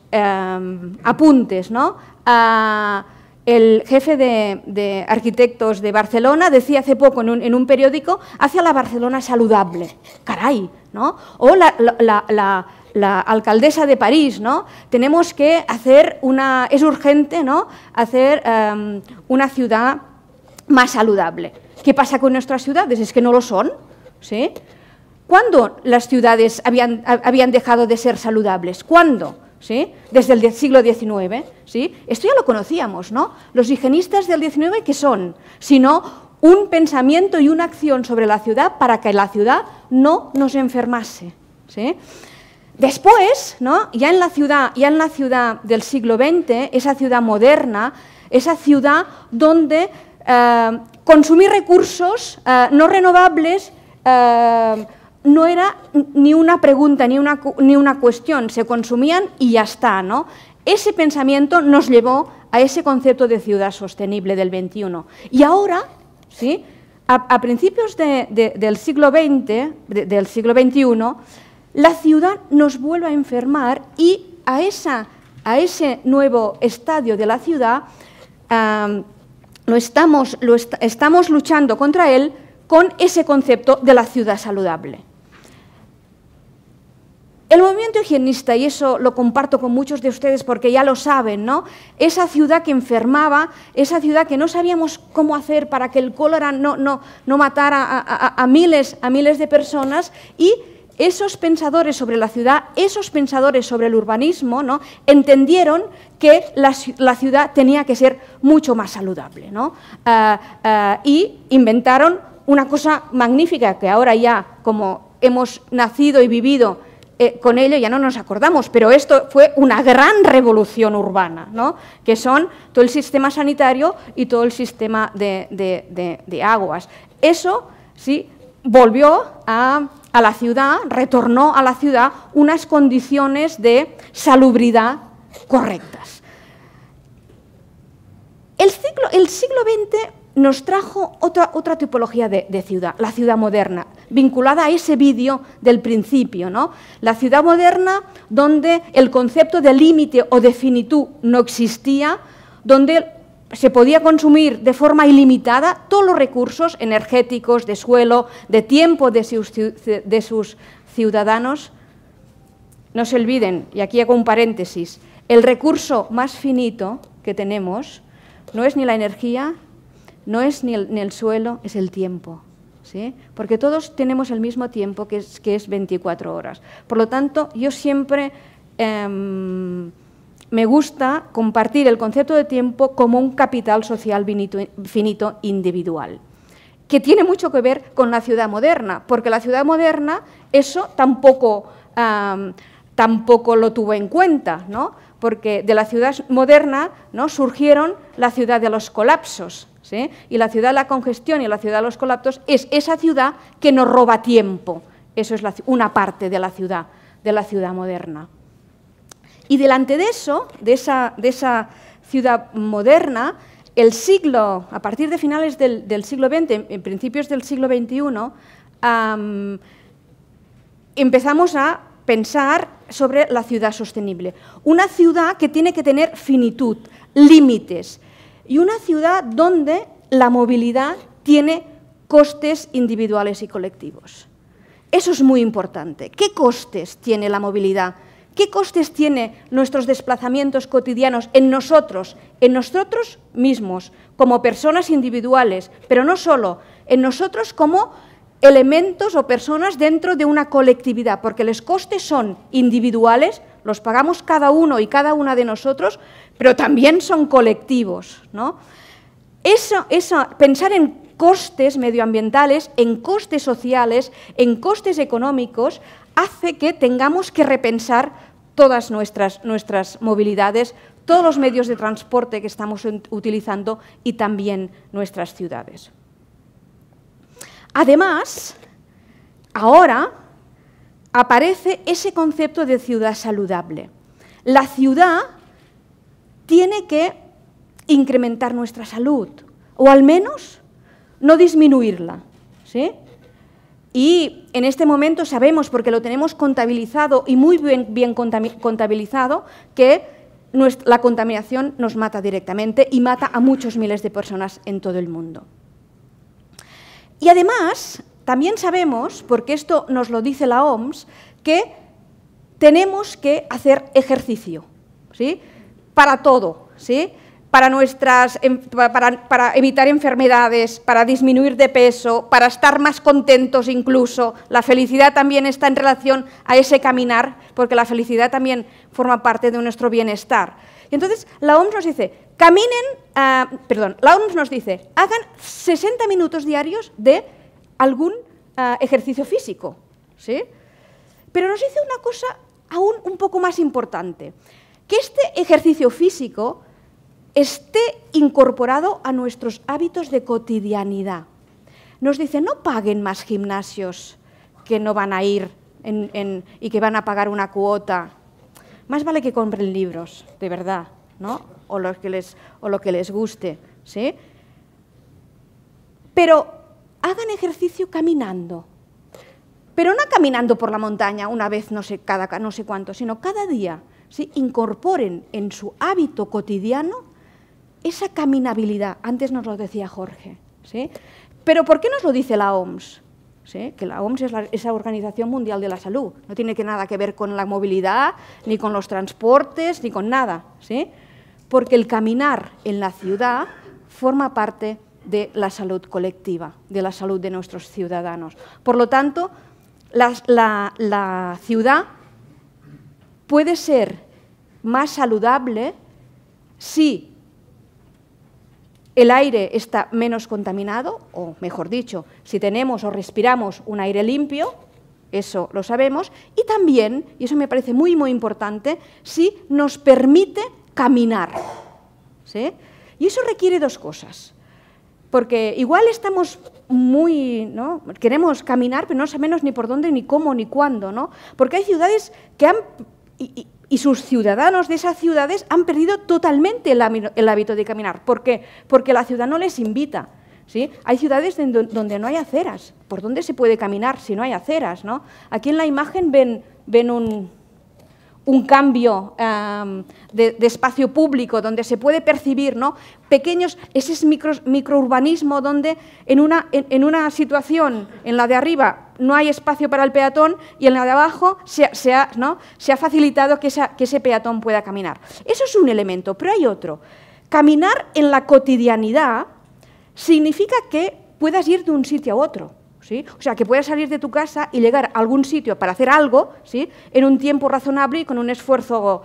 Speaker 6: apuntes, ¿no? El jefe de arquitectos de Barcelona decía hace poco en un periódico, hacia la Barcelona saludable. Caray, ¿no? O la alcaldesa de París, ¿no? Tenemos que hacer es urgente, ¿no?, hacer una ciudad más saludable. ¿Qué pasa con nuestras ciudades? ¿Es que no lo son? ¿Sí? ¿Cuándo las ciudades habían dejado de ser saludables? ¿Cuándo? ¿Sí? Desde el siglo XIX, ¿sí? Esto ya lo conocíamos, ¿no? Los higienistas del XIX, ¿qué son? Sino un pensamiento y una acción sobre la ciudad para que la ciudad no nos enfermase, ¿sí? Después, ¿no?, ya en la ciudad del siglo XX, esa ciudad moderna, esa ciudad donde consumir recursos no renovables no era ni una pregunta ni una cuestión, se consumían y ya está, ¿no? Ese pensamiento nos llevó a ese concepto de ciudad sostenible del XXI. Y ahora, ¿sí?, a principios del siglo XX, del siglo XXI, la ciudad nos vuelve a enfermar y a ese nuevo estadio de la ciudad estamos luchando contra él con ese concepto de la ciudad saludable. El movimiento higienista, y eso lo comparto con muchos de ustedes porque ya lo saben, ¿no?, esa ciudad que enfermaba, esa ciudad que no sabíamos cómo hacer para que el cólera no matara a miles de personas, y esos pensadores sobre la ciudad, esos pensadores sobre el urbanismo, ¿no?, entendieron que la ciudad tenía que ser mucho más saludable, ¿no? Y inventaron una cosa magnífica que ahora ya, como hemos nacido y vivido con ello, ya no nos acordamos, pero esto fue una gran revolución urbana, ¿no?, que son todo el sistema sanitario y todo el sistema de aguas. Eso sí volvió a la ciudad, retornó a la ciudad unas condiciones de salubridad correctas. El siglo XX nos trajo otra tipología de ciudad, la ciudad moderna, vinculada a ese vídeo del principio, ¿no? La ciudad moderna donde el concepto de límite o de finitud no existía, donde se podía consumir de forma ilimitada todos los recursos energéticos, de suelo, de tiempo de sus ciudadanos. No se olviden, y aquí hago un paréntesis, el recurso más finito que tenemos no es ni la energía, no es ni el suelo, es el tiempo, ¿sí? Porque todos tenemos el mismo tiempo, que es 24 horas. Por lo tanto, yo siempre me gusta compartir el concepto de tiempo como un capital social finito individual, que tiene mucho que ver con la ciudad moderna, porque la ciudad moderna eso tampoco lo tuvo en cuenta, ¿no? Porque de la ciudad moderna, ¿no?, surgieron la ciudad de los colapsos, ¿sí? Y la ciudad de la congestión y la ciudad de los colapsos es esa ciudad que nos roba tiempo. Eso es una parte de la ciudad moderna. Y delante de eso, de esa ciudad moderna, a partir de finales del siglo XX, en principios del siglo XXI, empezamos a pensar sobre la ciudad sostenible. Una ciudad que tiene que tener finitud, límites, y una ciudad donde la movilidad tiene costes individuales y colectivos. Eso es muy importante. ¿Qué costes tiene la movilidad? ¿Qué costes tiene nuestros desplazamientos cotidianos en nosotros mismos, como personas individuales, pero no solo, en nosotros como elementos o personas dentro de una colectividad? Porque los costes son individuales, los pagamos cada uno y cada una de nosotros, pero también son colectivos, ¿no? Pensar en costes medioambientales, en costes sociales, en costes económicos, hace que tengamos que repensar todas nuestras movilidades, todos los medios de transporte que estamos utilizando y también nuestras ciudades. Además, ahora aparece ese concepto de ciudad saludable. La ciudad tiene que incrementar nuestra salud, o al menos no disminuirla, ¿sí? Y en este momento sabemos, porque lo tenemos contabilizado y muy bien contabilizado, que la contaminación nos mata directamente y mata a muchos miles de personas en todo el mundo. Y además, también sabemos, porque esto nos lo dice la OMS, que tenemos que hacer ejercicio, ¿sí? Para todo, ¿sí? Para evitar enfermedades, para disminuir de peso, para estar más contentos incluso. La felicidad también está en relación a ese caminar, porque la felicidad también forma parte de nuestro bienestar. Y entonces la OMS nos dice, la OMS nos dice, hagan 60 minutos diarios de algún ejercicio físico, ¿sí? Pero nos dice una cosa aún un poco más importante, que este ejercicio físico esté incorporado a nuestros hábitos de cotidianidad. Nos dice, no paguen más gimnasios que no van a ir y que van a pagar una cuota. Más vale que compren libros, de verdad, ¿no? O lo que les guste, ¿sí? Pero hagan ejercicio caminando. Pero no caminando por la montaña una vez no sé cuánto, sino cada día, ¿sí? Incorporen en su hábito cotidiano esa caminabilidad. Antes nos lo decía Jorge, ¿sí? Pero ¿por qué nos lo dice la OMS? ¿Sí? Que la OMS es esa Organización Mundial de la Salud, no tiene nada que ver con la movilidad, ni con los transportes, ni con nada, ¿sí? Porque el caminar en la ciudad forma parte de la salud colectiva, de la salud de nuestros ciudadanos. Por lo tanto, la ciudad puede ser más saludable si el aire está menos contaminado, o mejor dicho, si tenemos o respiramos un aire limpio, eso lo sabemos, y también, y eso me parece muy, muy importante, si nos permite caminar, ¿sí? Y eso requiere dos cosas, porque igual estamos ¿no? Queremos caminar, pero no sabemos ni por dónde, ni cómo, ni cuándo, ¿no? Porque hay ciudades que han y sus ciudadanos de esas ciudades han perdido totalmente el hábito de caminar. ¿Por qué? Porque la ciudad no les invita. ¿Sí? Hay ciudades donde no hay aceras. ¿Por dónde se puede caminar si no hay aceras, ¿no? Aquí en la imagen ven un cambio de espacio público donde se puede percibir, ¿no? Pequeños, ese es microurbanismo donde en una situación, en la de arriba, no hay espacio para el peatón y en la de abajo se ha facilitado que ese peatón pueda caminar. Eso es un elemento, pero hay otro. Caminar en la cotidianidad significa que puedas ir de un sitio a otro, ¿sí? O sea, que puedas salir de tu casa y llegar a algún sitio para hacer algo, ¿sí? En un tiempo razonable y con un esfuerzo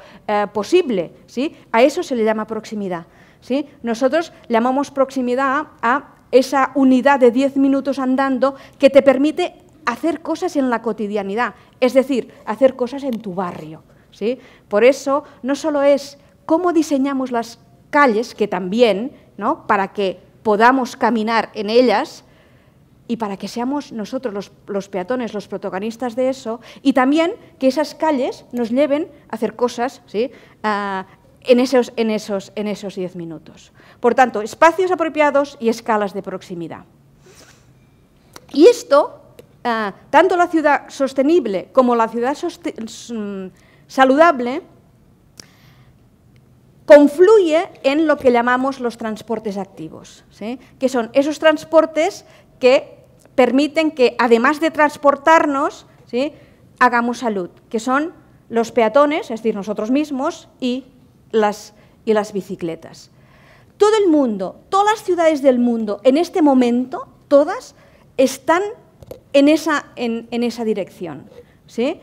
Speaker 6: posible, ¿sí? A eso se le llama proximidad, ¿sí? Nosotros llamamos proximidad a esa unidad de 10 minutos andando que te permite hacer cosas en la cotidianidad, es decir, hacer cosas en tu barrio, ¿sí? Por eso no solo es cómo diseñamos las calles, que también, ¿no? Para que podamos caminar en ellas y para que seamos nosotros los peatones los protagonistas de eso, y también que esas calles nos lleven a hacer cosas, ¿sí? en esos 10 minutos. Por tanto, espacios apropiados y escalas de proximidad. Y esto, tanto la ciudad sostenible como la ciudad saludable, confluye en lo que llamamos los transportes activos, ¿sí? Que son esos transportes que permiten que, además de transportarnos, ¿sí? Hagamos salud, que son los peatones, es decir, nosotros mismos, y las bicicletas. Todo el mundo, todas las ciudades del mundo, en este momento, todas están en esa dirección. ¿Sí?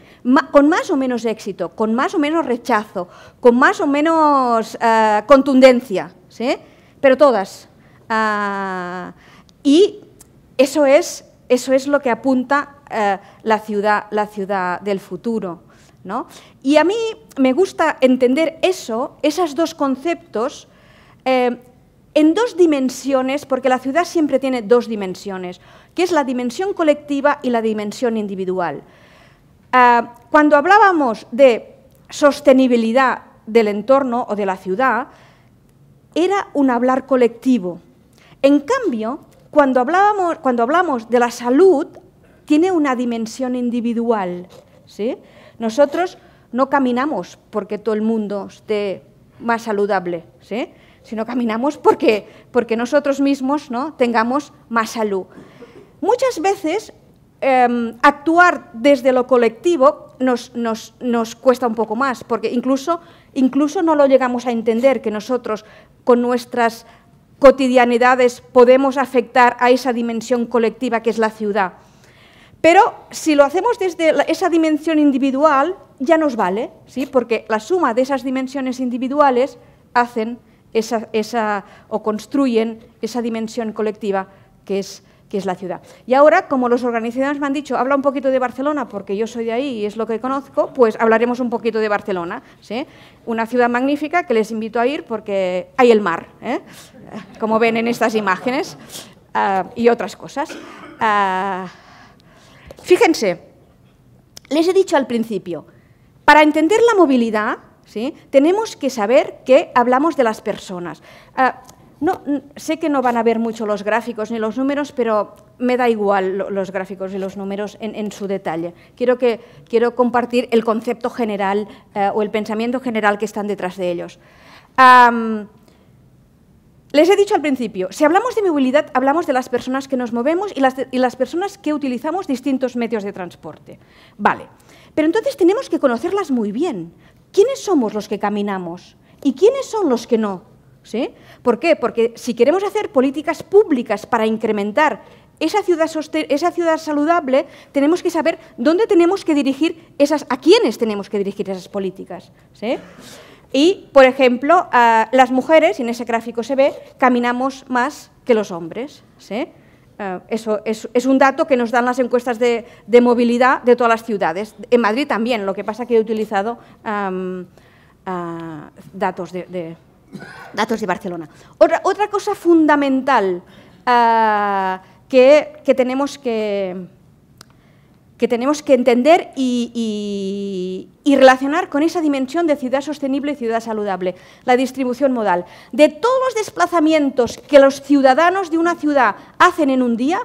Speaker 6: Con más o menos éxito, con más o menos rechazo, con más o menos contundencia, ¿sí? Pero todas. Y eso es lo que apunta la ciudad del futuro, ¿no? Y a mí me gusta entender esos dos conceptos en dos dimensiones, porque la ciudad siempre tiene dos dimensiones, que es la dimensión colectiva y la dimensión individual. Cuando hablábamos de sostenibilidad del entorno o de la ciudad, era un hablar colectivo. En cambio, cuando hablamos de la salud, tiene una dimensión individual, ¿sí? Nosotros no caminamos porque todo el mundo esté más saludable, ¿sí? Sino caminamos porque nosotros mismos, ¿no? Tengamos más salud. Muchas veces actuar desde lo colectivo nos cuesta un poco más, porque incluso no lo llegamos a entender, que nosotros con nuestras cotidianidades podemos afectar a esa dimensión colectiva que es la ciudad. Pero si lo hacemos desde esa dimensión individual, ya nos vale, ¿sí? Porque la suma de esas dimensiones individuales hacen o construyen esa dimensión colectiva que es la ciudad. Y ahora, como los organizadores me han dicho, habla un poquito de Barcelona, porque yo soy de ahí y es lo que conozco, pues hablaremos un poquito de Barcelona, ¿sí? Una ciudad magnífica que les invito a ir porque hay el mar, ¿eh? Como ven en estas imágenes, y otras cosas. Fíjense, les he dicho al principio, para entender la movilidad, ¿sí? Tenemos que saber que hablamos de las personas. No, sé que no van a ver mucho los gráficos ni los números, pero me da igual los gráficos y los números en su detalle. Quiero compartir el concepto general o el pensamiento general que están detrás de ellos. Les he dicho al principio, si hablamos de movilidad, hablamos de las personas que nos movemos y las personas que utilizamos distintos medios de transporte. Vale, pero entonces tenemos que conocerlas muy bien. ¿Quiénes somos los que caminamos? ¿Y quiénes son los que no? ¿Sí? ¿Por qué? Porque si queremos hacer políticas públicas para incrementar esa ciudad saludable, tenemos que saber dónde tenemos que dirigir a quiénes tenemos que dirigir esas políticas, ¿sí? Y, por ejemplo, las mujeres, y en ese gráfico se ve, caminamos más que los hombres, ¿sí? Eso es un dato que nos dan las encuestas de movilidad de todas las ciudades. En Madrid también, lo que pasa que he utilizado datos de Barcelona. Otra cosa fundamental que tenemos que que tenemos que entender y relacionar con esa dimensión de ciudad sostenible y ciudad saludable, la distribución modal. De todos los desplazamientos que los ciudadanos de una ciudad hacen en un día,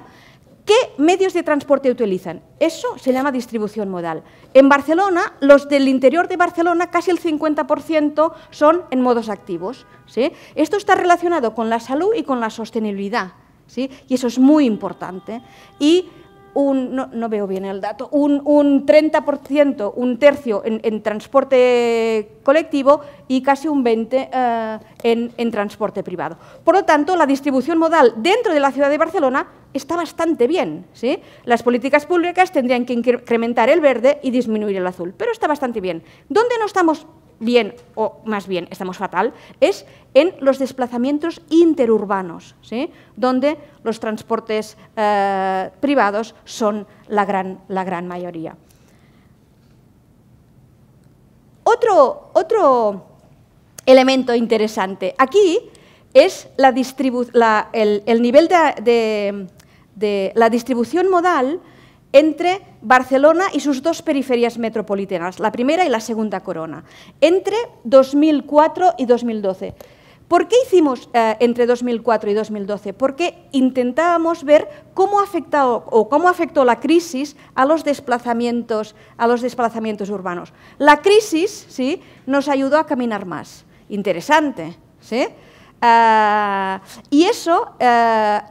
Speaker 6: ¿qué medios de transporte utilizan? Eso se llama distribución modal. En Barcelona, los del interior de Barcelona, casi el 50% son en modos activos, ¿sí? Esto está relacionado con la salud y con la sostenibilidad, ¿sí? Y eso es muy importante. Y no veo bien el dato, un 30%, un tercio en transporte colectivo y casi un 20% en transporte privado. Por lo tanto, la distribución modal dentro de la ciudad de Barcelona está bastante bien, ¿sí? Las políticas públicas tendrían que incrementar el verde y disminuir el azul, pero está bastante bien. ¿Dónde no estamos bien, o más bien estamos fatal, es en los desplazamientos interurbanos, ¿sí? Donde los transportes privados son la gran mayoría. Otro elemento interesante aquí es el nivel de la distribución modal entre Barcelona y sus dos periferias metropolitanas, la primera y la segunda corona, entre 2004 y 2012. ¿Por qué hicimos entre 2004 y 2012? Porque intentábamos ver cómo afectó la crisis a los desplazamientos urbanos. La crisis, ¿sí?, nos ayudó a caminar más. Interesante, ¿sí?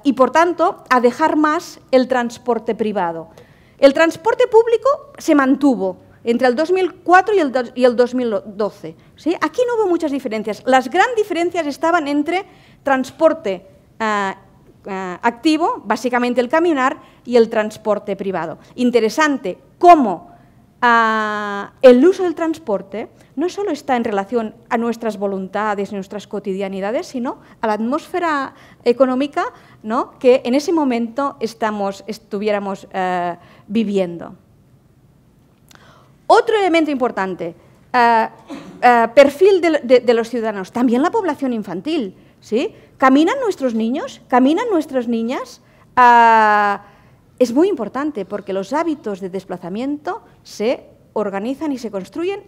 Speaker 6: Y por tanto, a dejar más el transporte privado. El transporte público se mantuvo entre el 2004 y el 2012. ¿Sí? Aquí no hubo muchas diferencias. Las grandes diferencias estaban entre transporte activo, básicamente el caminar, y el transporte privado. Interesante cómo el uso del transporte no solo está en relación a nuestras voluntades, nuestras cotidianidades, sino a la atmósfera económica, ¿no?, que en ese momento estuviéramos viviendo. Otro elemento importante, perfil de los ciudadanos, también la población infantil, ¿sí? ¿Caminan nuestros niños? ¿Caminan nuestras niñas? Es muy importante porque los hábitos de desplazamiento se organizan y se construyen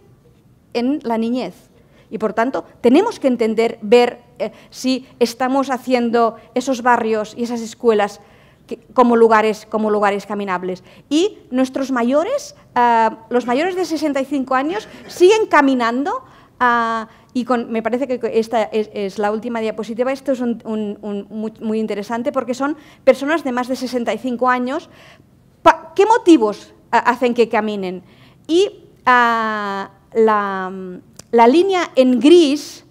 Speaker 6: en la niñez. Y por tanto, tenemos que entender, ver si estamos haciendo esos barrios y esas escuelas como lugares caminables. Y nuestros mayores, los mayores de 65 años, siguen caminando. Me parece que esta es la última diapositiva. Esto es muy interesante porque son personas de más de 65 años. ¿Qué motivos hacen que caminen? Y la línea en gris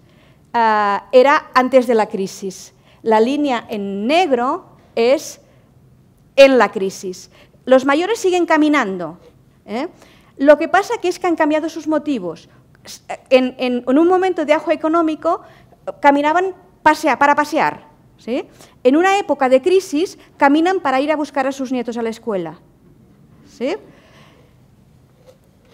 Speaker 6: era antes de la crisis. La línea en negro es en la crisis. Los mayores siguen caminando. Lo que pasa es que han cambiado sus motivos. En un momento de auge económico caminaban para pasear, ¿sí? En una época de crisis caminan para ir a buscar a sus nietos a la escuela, ¿sí?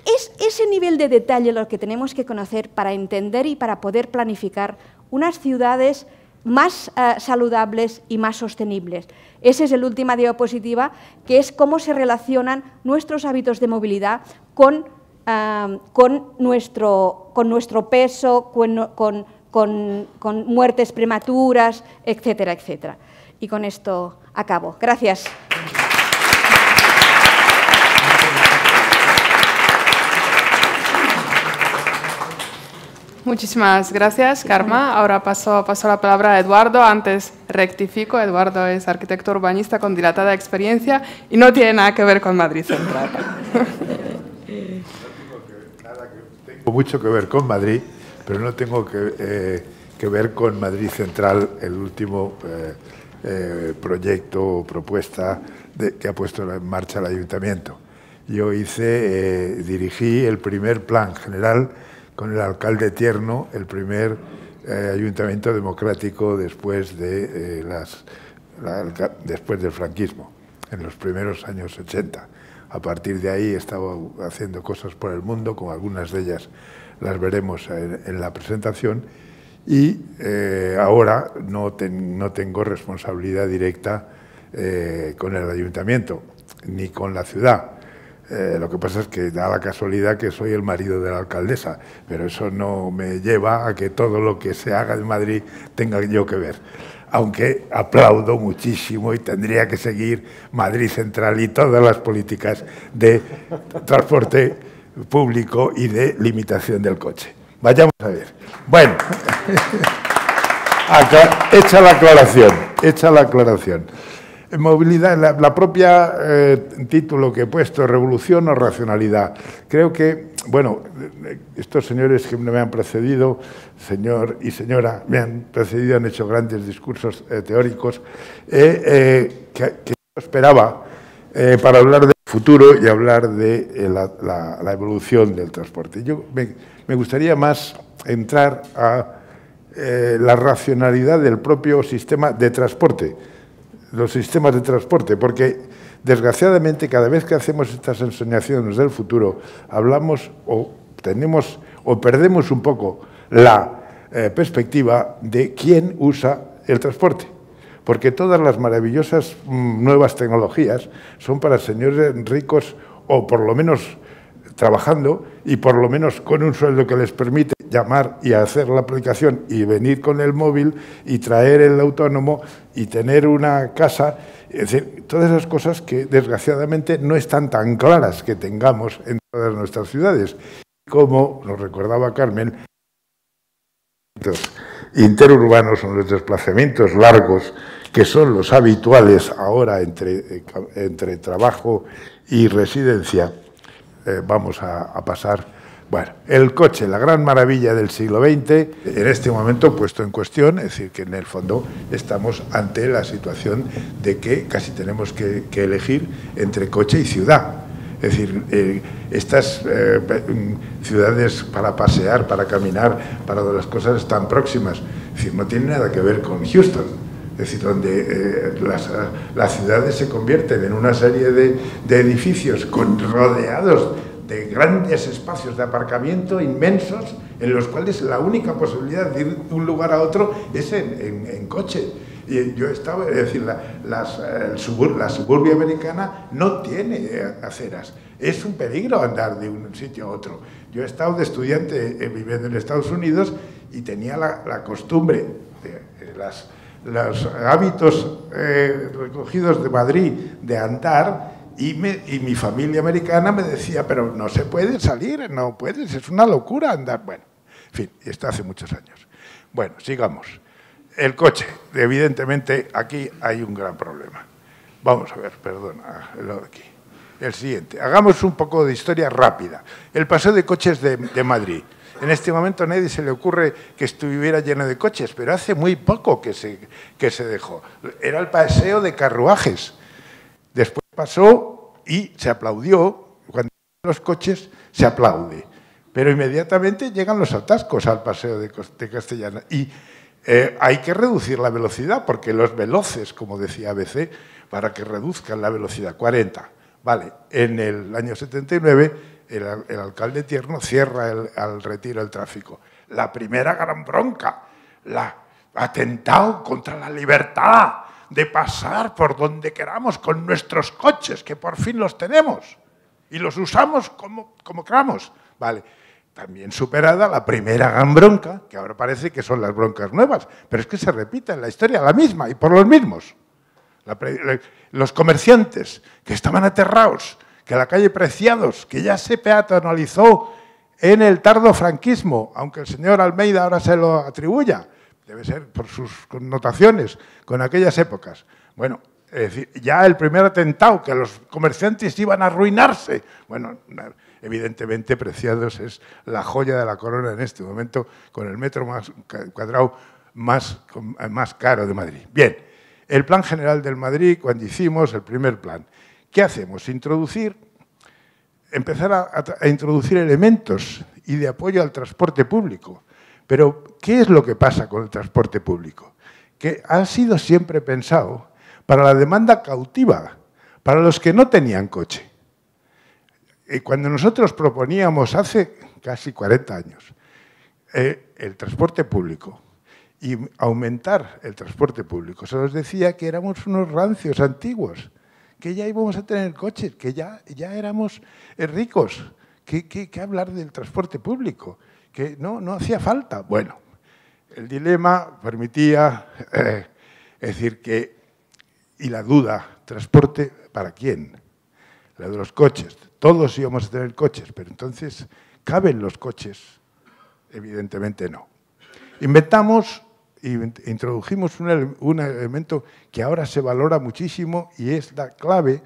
Speaker 6: Es ese nivel de detalle lo que tenemos que conocer para entender y para poder planificar unas ciudades más saludables y más sostenibles. Esa es la última diapositiva, que es cómo se relacionan nuestros hábitos de movilidad con nuestro peso, con muertes prematuras, etcétera, etcétera. Y con esto acabo. Gracias.
Speaker 2: Muchísimas gracias, Karma. Ahora paso la palabra a Eduardo. Antes rectifico, Eduardo es arquitecto urbanista con dilatada experiencia y no tiene nada que ver con Madrid Central.
Speaker 5: Tengo mucho que ver con Madrid, pero no tengo que ver con Madrid Central, el último proyecto o propuesta que ha puesto en marcha el Ayuntamiento. Yo dirigí el primer plan general con el alcalde Tierno, el primer ayuntamiento democrático después del franquismo, en los primeros años 80. A partir de ahí he estado haciendo cosas por el mundo, como algunas de ellas las veremos en la presentación, y ahora no tengo responsabilidad directa con el ayuntamiento, ni con la ciudad. Lo que pasa es que da la casualidad que soy el marido de la alcaldesa, pero eso no me lleva a que todo lo que se haga en Madrid tenga yo que ver. Aunque aplaudo muchísimo y tendría que seguir Madrid Central y todas las políticas de transporte público y de limitación del coche. Vayamos a ver. Bueno, hecha la aclaración. Movilidad, la propia título que he puesto, revolución o racionalidad. Creo que, bueno, estos señores que me han precedido, señor y señora, me han precedido, han hecho grandes discursos teóricos que yo esperaba para hablar del futuro y hablar de la evolución del transporte. Yo me gustaría más entrar a la racionalidad del propio sistema de transporte, los sistemas de transporte, porque desgraciadamente cada vez que hacemos estas ensoñaciones del futuro hablamos o perdemos un poco la perspectiva de quién usa el transporte, porque todas las maravillosas nuevas tecnologías son para señores ricos o por lo menos trabajando y por lo menos con un sueldo que les permite llamar y hacer la aplicación y venir con el móvil y traer el autónomo y tener una casa. Es decir, todas esas cosas que desgraciadamente no están tan claras que tengamos en todas nuestras ciudades. Como nos recordaba Carmen, interurbanos son los desplazamientos largos que son los habituales ahora entre trabajo y residencia. Vamos a pasar. Bueno, el coche, la gran maravilla del siglo XX, en este momento puesto en cuestión, es decir, que en el fondo estamos ante la situación de que casi tenemos que elegir entre coche y ciudad. Es decir, estas ciudades para pasear, para caminar, para las cosas están próximas. Es decir, no tiene nada que ver con Houston. Es decir, donde las ciudades se convierten en una serie de edificios rodeados de grandes espacios de aparcamiento inmensos, en los cuales la única posibilidad de ir de un lugar a otro es en coche. Y yo estaba, es decir, la suburbia americana no tiene aceras. Es un peligro andar de un sitio a otro. Yo he estado de estudiante viviendo en Estados Unidos y tenía la costumbre de los hábitos recogidos de Madrid de andar, y mi familia americana me decía, pero no se puede salir, no puedes, es una locura andar. Bueno, en fin, esto hace muchos años. Bueno, sigamos. El coche, evidentemente aquí hay un gran problema. Vamos a ver, perdona, aquí. El siguiente. Hagamos un poco de historia rápida. El paseo de coches de Madrid. En este momento a nadie se le ocurre que estuviera lleno de coches, pero hace muy poco que se dejó. Era el paseo de carruajes. Después pasó y se aplaudió. Cuando los coches se aplaude. Pero inmediatamente llegan los atascos al paseo de Castellana. Y hay que reducir la velocidad, porque los veloces, como decía ABC, para que reduzcan la velocidad, 40. Vale, en el año 79... el alcalde Tierno cierra al retiro el tráfico. La primera gran bronca, atentado contra la libertad de pasar por donde queramos con nuestros coches, que por fin los tenemos y los usamos como queramos. Vale, también superada la primera gran bronca, que ahora parece que son las broncas nuevas, pero es que se repite en la historia la misma y por los mismos. Los comerciantes que estaban aterrados, que la calle Preciados, que ya se peatonalizó en el tardo franquismo, aunque el señor Almeida ahora se lo atribuya, debe ser por sus connotaciones con aquellas épocas. Bueno, es decir, ya el primer atentado, que los comerciantes iban a arruinarse. Bueno, evidentemente Preciados es la joya de la corona en este momento, con el metro cuadrado más caro de Madrid. Bien, el Plan General del Madrid, cuando hicimos el primer plan, ¿qué hacemos? Empezar a introducir elementos y de apoyo al transporte público. Pero, ¿qué es lo que pasa con el transporte público? Que ha sido siempre pensado para la demanda cautiva, para los que no tenían coche. Y cuando nosotros proponíamos hace casi 40 años el transporte público y aumentar el transporte público, se nos decía que éramos unos rancios antiguos, que ya íbamos a tener coches, que ya éramos ricos, que hablar del transporte público, que no hacía falta. Bueno, el dilema permitía decir que, y la duda, ¿transporte para quién? La de los coches. Todos íbamos a tener coches, pero entonces, ¿caben los coches? Evidentemente no. Introdujimos un elemento que ahora se valora muchísimo y es la clave,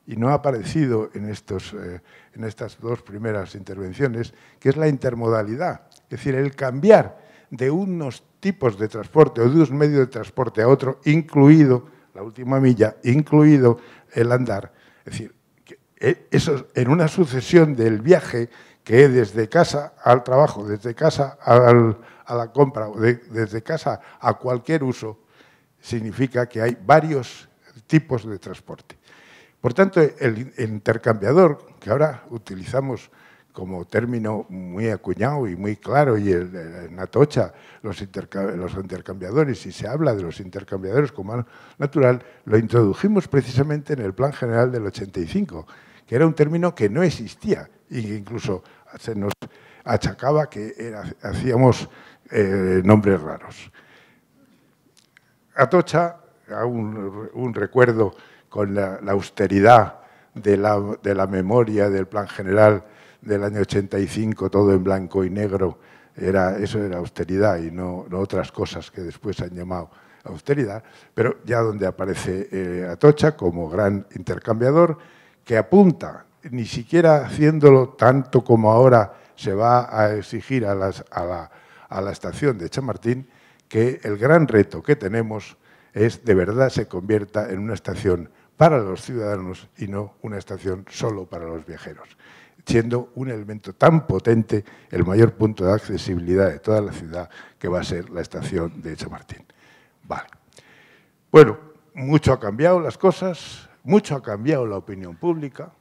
Speaker 5: y no ha aparecido en estas dos primeras intervenciones, que es la intermodalidad. Es decir, el cambiar de unos tipos de transporte o de un medio de transporte a otro, incluido la última milla, incluido el andar. Es decir, eso en una sucesión del viaje que desde casa al trabajo, desde casa a la compra, desde casa a cualquier uso, significa que hay varios tipos de transporte. Por tanto, el intercambiador, que ahora utilizamos como término muy acuñado y muy claro, y en Atocha los intercambiadores, y se habla de los intercambiadores como natural, lo introdujimos precisamente en el Plan General del 85, que era un término que no existía e incluso se nos achacaba que hacíamos nombres raros. Atocha, un recuerdo con la austeridad de la memoria del Plan General del año 85, todo en blanco y negro, eso era austeridad y no otras cosas que después han llamado austeridad, pero ya donde aparece Atocha como gran intercambiador, que apunta, ni siquiera haciéndolo tanto como ahora se va a exigir a la estación de Chamartín, que el gran reto que tenemos es de verdad se convierta en una estación para los ciudadanos y no una estación solo para los viajeros, siendo un elemento tan potente el mayor punto de accesibilidad de toda la ciudad que va a ser la estación de Chamartín. Vale. Bueno, mucho ha cambiado las cosas, mucho ha cambiado la opinión pública.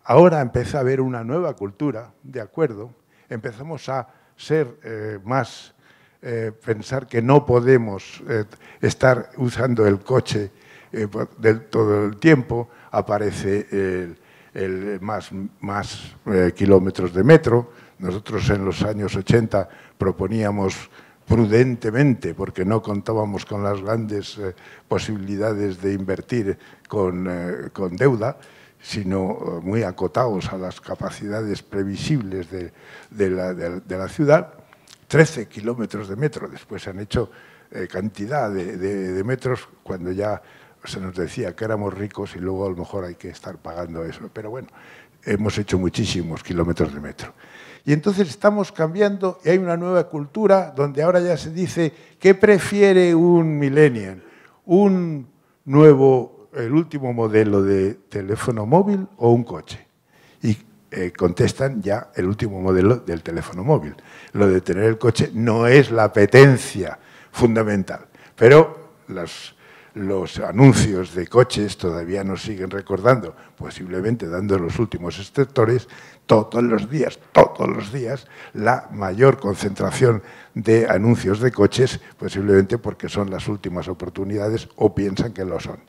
Speaker 5: Ahora empieza a haber una nueva cultura, de acuerdo, empezamos a ser pensar que no podemos estar usando el coche todo el tiempo, aparece más kilómetros de metro. Nosotros en los años 80 proponíamos prudentemente, porque no contábamos con las grandes posibilidades de invertir con deuda, sino muy acotados a las capacidades previsibles de la ciudad, 13 kilómetros de metro. Después se han hecho cantidad de metros cuando ya se nos decía que éramos ricos y luego a lo mejor hay que estar pagando eso. Pero bueno, hemos hecho muchísimos kilómetros de metro. Y entonces estamos cambiando y hay una nueva cultura donde ahora ya se dice ¿qué prefiere un millennial? ¿El último modelo de teléfono móvil o un coche? Y contestan ya el último modelo del teléfono móvil. Lo de tener el coche no es la apetencia fundamental, pero los anuncios de coches todavía nos siguen recordando, posiblemente dando los últimos extractores, todos los días, la mayor concentración de anuncios de coches, posiblemente porque son las últimas oportunidades o piensan que lo son.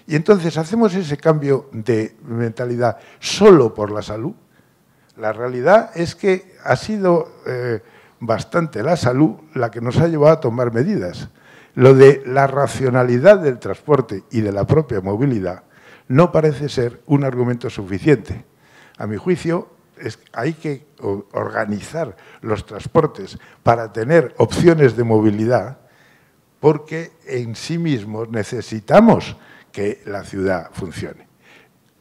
Speaker 5: Y entonces hacemos ese cambio de mentalidad solo por la salud. La realidad es que ha sido bastante la salud la que nos ha llevado a tomar medidas. Lo de la racionalidad del transporte y de la propia movilidad no parece ser un argumento suficiente. A mi juicio, hay que organizar los transportes para tener opciones de movilidad porque en sí mismos necesitamos que la ciudad funcione.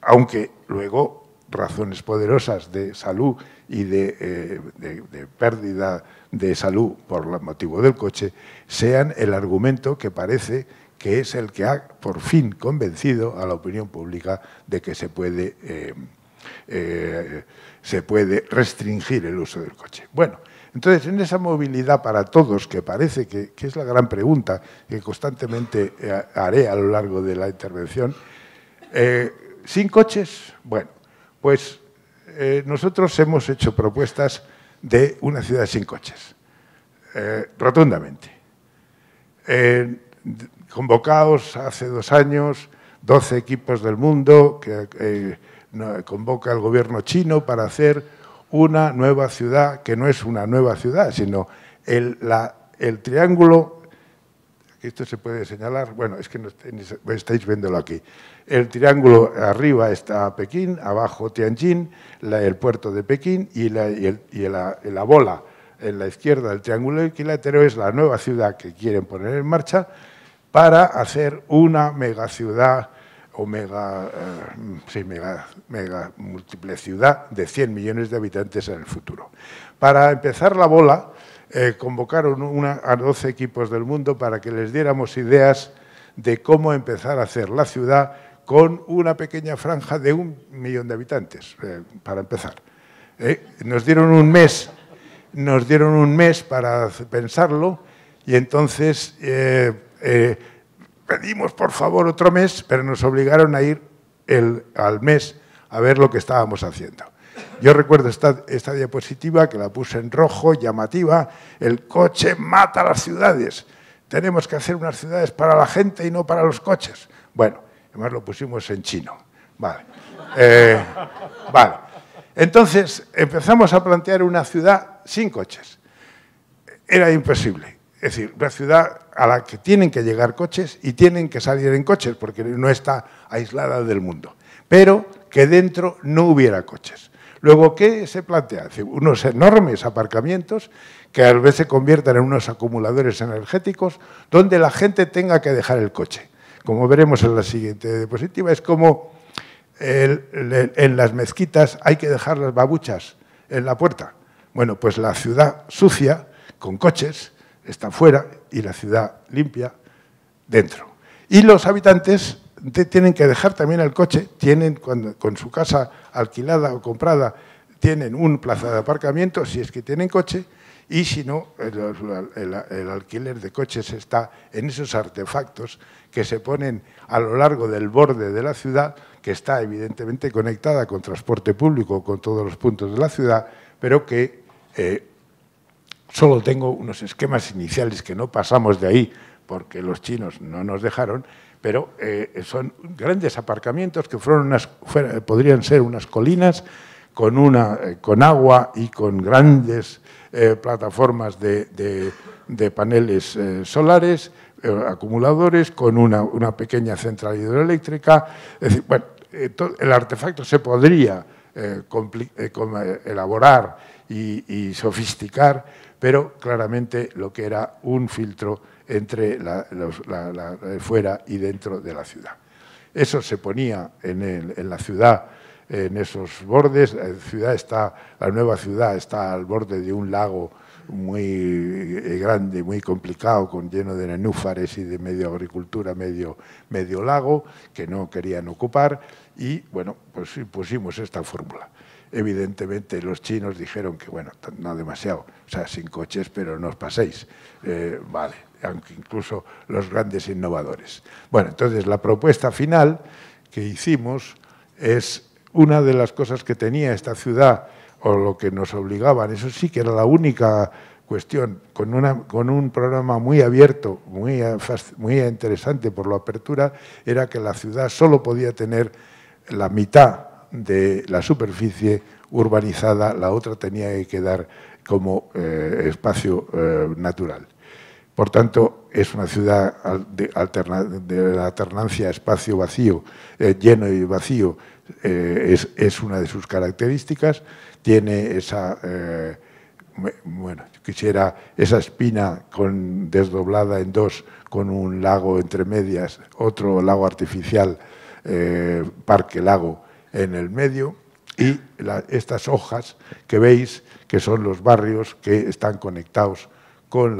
Speaker 5: Aunque luego razones poderosas de salud y de pérdida de salud por el motivo del coche sean el argumento que parece que es el que ha por fin convencido a la opinión pública de que se puede restringir el uso del coche. Bueno, entonces en esa movilidad para todos, que parece que es la gran pregunta que constantemente haré a lo largo de la intervención, ¿sin coches? Bueno, pues nosotros hemos hecho propuestas de una ciudad sin coches, rotundamente. Convocados hace 2 años, 12 equipos del mundo que convoca el gobierno chino para hacer una nueva ciudad, que no es una nueva ciudad, sino el triángulo. Esto se puede señalar, bueno, es que no estáis viéndolo aquí. El triángulo arriba está Pekín, abajo Tianjin, el puerto de Pekín y la bola en la izquierda del triángulo equilátero es la nueva ciudad que quieren poner en marcha para hacer una megaciudad o mega múltiple ciudad de 100 millones de habitantes en el futuro. Para empezar la bola, convocaron a 12 equipos del mundo para que les diéramos ideas de cómo empezar a hacer la ciudad con una pequeña franja de 1 millón de habitantes, para empezar. Nos dieron un mes para pensarlo y entonces pedimos por favor otro mes, pero nos obligaron a ir al mes a ver lo que estábamos haciendo. Yo recuerdo esta diapositiva que la puse en rojo, llamativa. El coche mata las ciudades. Tenemos que hacer unas ciudades para la gente y no para los coches. Bueno, además lo pusimos en chino. Vale. Vale. Entonces empezamos a plantear una ciudad sin coches. Era imposible. Es decir, una ciudad a la que tienen que llegar coches y tienen que salir en coches porque no está aislada del mundo. Pero que dentro no hubiera coches. Luego, ¿qué se plantea? Unos enormes aparcamientos que a veces se conviertan en unos acumuladores energéticos donde la gente tenga que dejar el coche. Como veremos en la siguiente diapositiva, es como en las mezquitas hay que dejar las babuchas en la puerta. Bueno, pues la ciudad sucia, con coches, está fuera y la ciudad limpia dentro. Y los habitantes tienen que dejar también el coche, con su casa alquilada o comprada, tienen un plaza de aparcamiento, si es que tienen coche, y si no, el alquiler de coches está en esos artefactos que se ponen a lo largo del borde de la ciudad, que está evidentemente conectada con transporte público, con todos los puntos de la ciudad, pero que solo tengo unos esquemas iniciales que no pasamos de ahí porque los chinos no nos dejaron, pero son grandes aparcamientos que podrían ser unas colinas con agua y con grandes plataformas de paneles solares, acumuladores, con una pequeña central hidroeléctrica. Es decir, bueno, el artefacto se podría elaborar y sofisticar, pero claramente lo que era un filtro entre fuera y dentro de la ciudad. Eso se ponía en la ciudad, en esos bordes. La nueva ciudad está al borde de un lago muy grande, muy complicado, lleno de nenúfares y de medio agricultura, medio lago, que no querían ocupar, y bueno, pues pusimos esta fórmula. Evidentemente los chinos dijeron que bueno, no demasiado, o sea, sin coches, pero no os paséis, vale, aunque incluso los grandes innovadores. Bueno, entonces la propuesta final que hicimos es una de las cosas que tenía esta ciudad, o lo que nos obligaban, eso sí que era la única cuestión, con un programa muy abierto, muy interesante por la apertura, era que la ciudad solo podía tener la mitad de la superficie urbanizada, la otra tenía que quedar como espacio natural. Por tanto, es una ciudad de la alternancia espacio-vacío, lleno y vacío, es una de sus características. Tiene esa, esa espina desdoblada en dos, con un lago entre medias, otro lago artificial, parque lago en el medio, y estas hojas que veis, que son los barrios que están conectados con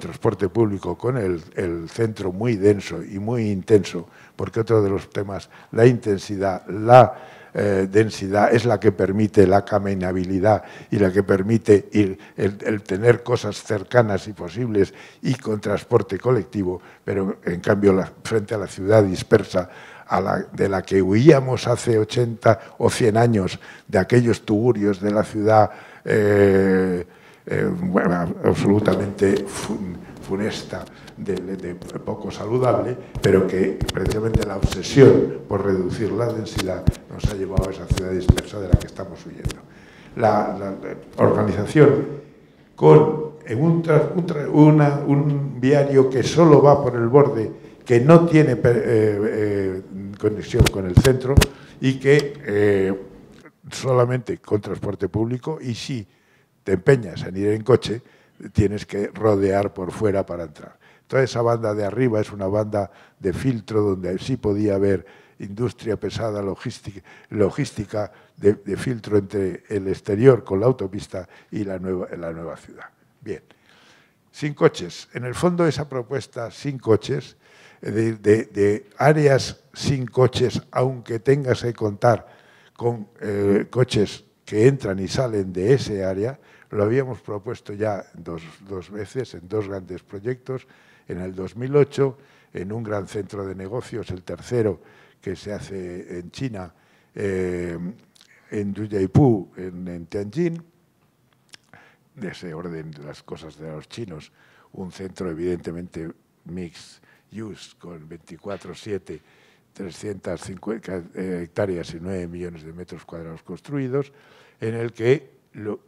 Speaker 5: transporte público, con el centro muy denso y muy intenso, porque otro de los temas, la intensidad, la densidad, es la que permite la caminabilidad y la que permite el tener cosas cercanas y posibles y con transporte colectivo, pero en cambio frente a la ciudad dispersa, de la que huíamos hace 80 o 100 años, de aquellos tugurios de la ciudad absolutamente funesta, de poco saludable, pero que precisamente la obsesión por reducir la densidad nos ha llevado a esa ciudad dispersa de la que estamos huyendo. La organización con un viario que solo va por el borde, que no tiene conexión con el centro y que solamente con transporte público, y si te empeñas en ir en coche, tienes que rodear por fuera para entrar. Toda esa banda de arriba es una banda de filtro donde sí podía haber industria pesada, logística de filtro entre el exterior con la autopista y la nueva ciudad. Bien, sin coches. En el fondo esa propuesta sin coches, de áreas sin coches, aunque tengas que contar con coches que entran y salen de ese área, lo habíamos propuesto ya dos veces en dos grandes proyectos, en el 2008, en un gran centro de negocios, el tercero que se hace en China, en Yuyaipu, en Tianjin, de ese orden de las cosas de los chinos, un centro evidentemente mixed use con 24/7, 350 hectáreas y 9 millones de metros cuadrados construidos, en el que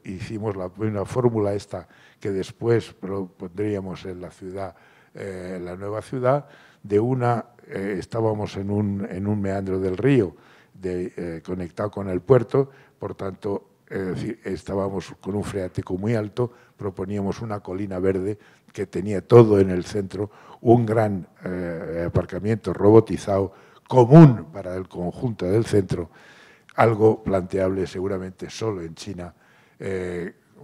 Speaker 5: hicimos una fórmula esta que después pondríamos en la ciudad, la nueva ciudad, estábamos en un meandro del río conectado con el puerto, por tanto estábamos con un freático muy alto, proponíamos una colina verde que tenía todo en el centro, un gran aparcamiento robotizado común para el conjunto del centro, algo planteable seguramente solo en China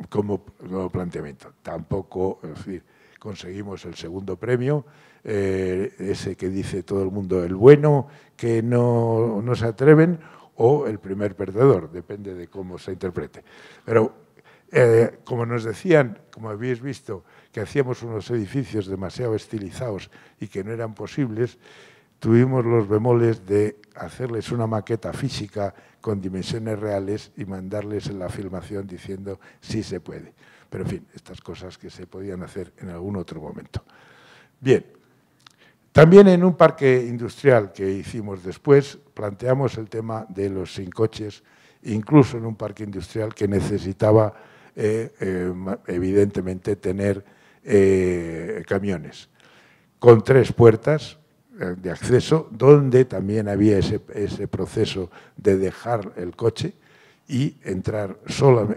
Speaker 5: como planteamiento. Tampoco, es decir, conseguimos el segundo premio, ese que dice todo el mundo, el bueno, que no se atreven, o el primer perdedor, depende de cómo se interprete. Pero, como nos decían, como habéis visto, que hacíamos unos edificios demasiado estilizados y que no eran posibles, tuvimos los bemoles de hacerles una maqueta física con dimensiones reales y mandarles en la filmación diciendo sí se puede. Pero, en fin, estas cosas que se podían hacer en algún otro momento. Bien, también en un parque industrial que hicimos después, planteamos el tema de los sin coches, incluso en un parque industrial que necesitaba, evidentemente, tener camiones con 3 puertas de acceso, donde también había ese proceso de dejar el coche y entrar solo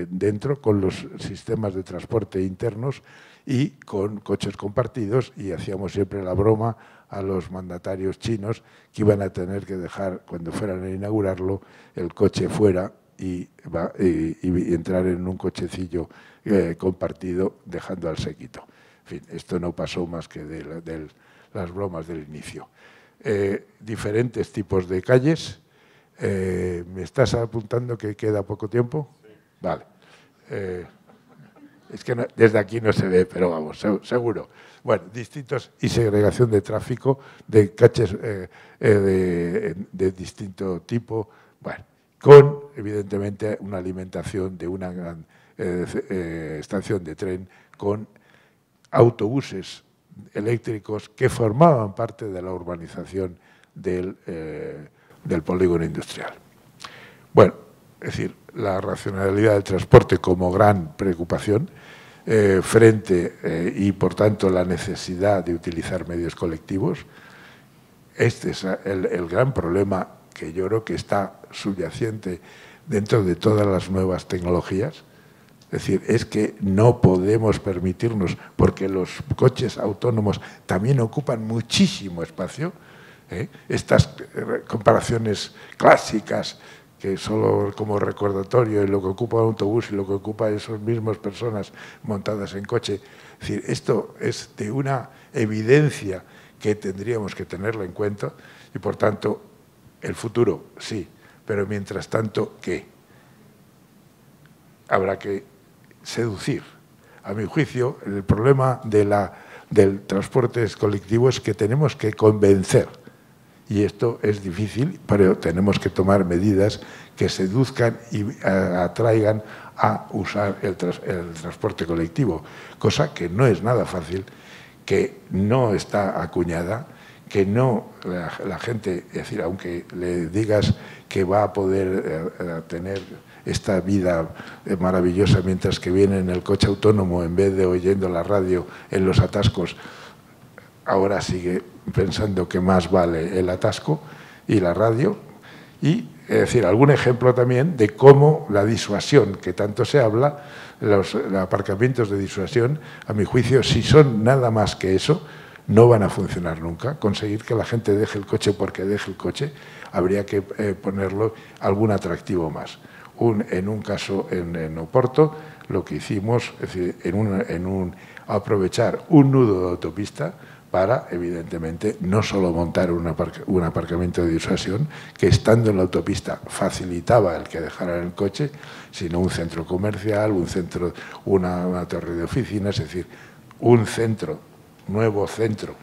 Speaker 5: dentro con los sistemas de transporte internos y con coches compartidos, y hacíamos siempre la broma a los mandatarios chinos que iban a tener que dejar, cuando fueran a inaugurarlo, el coche fuera y entrar en un cochecillo compartido dejando al séquito. En fin, esto no pasó más que de las bromas del inicio. Diferentes tipos de calles. ¿Me estás apuntando que queda poco tiempo? Sí. Vale. Es que desde aquí no se ve, pero vamos, seguro. Bueno, distintos y segregación de tráfico, de calles de distinto tipo, bueno, con, evidentemente, una alimentación de una gran estación de tren con autobuses eléctricos que formaban parte de la urbanización del polígono industrial. Bueno, es decir, la racionalidad del transporte como gran preocupación y, por tanto, la necesidad de utilizar medios colectivos. Este es el gran problema que yo creo que está subyacente dentro de todas las nuevas tecnologías. Es decir, es que no podemos permitirnos, porque los coches autónomos también ocupan muchísimo espacio, estas comparaciones clásicas que solo como recordatorio de lo que ocupa un autobús y lo que ocupa esas mismas personas montadas en coche. Es decir, esto es de una evidencia que tendríamos que tenerla en cuenta y, por tanto, el futuro sí, pero mientras tanto, ¿qué? Habrá que seducir. A mi juicio, el problema del transporte colectivo es que tenemos que convencer. Y esto es difícil, pero tenemos que tomar medidas que seduzcan y atraigan a usar el transporte colectivo, cosa que no es nada fácil, que no está acuñada, que no la gente, es decir, aunque le digas que va a poder tener esta vida maravillosa mientras que viene en el coche autónomo en vez de oyendo la radio en los atascos, ahora sigue pensando que más vale el atasco y la radio. Y, es decir, algún ejemplo también de cómo la disuasión, que tanto se habla, los aparcamientos de disuasión, a mi juicio, si son nada más que eso, no van a funcionar nunca. Conseguir que la gente deje el coche porque deje el coche, habría que ponerlo algún atractivo más. En un caso en Oporto, lo que hicimos, es decir, aprovechar un nudo de autopista para, evidentemente, no solo montar un aparcamiento de disuasión, que estando en la autopista facilitaba el que dejaran el coche, sino un centro comercial, una torre de oficinas, es decir, un nuevo centro,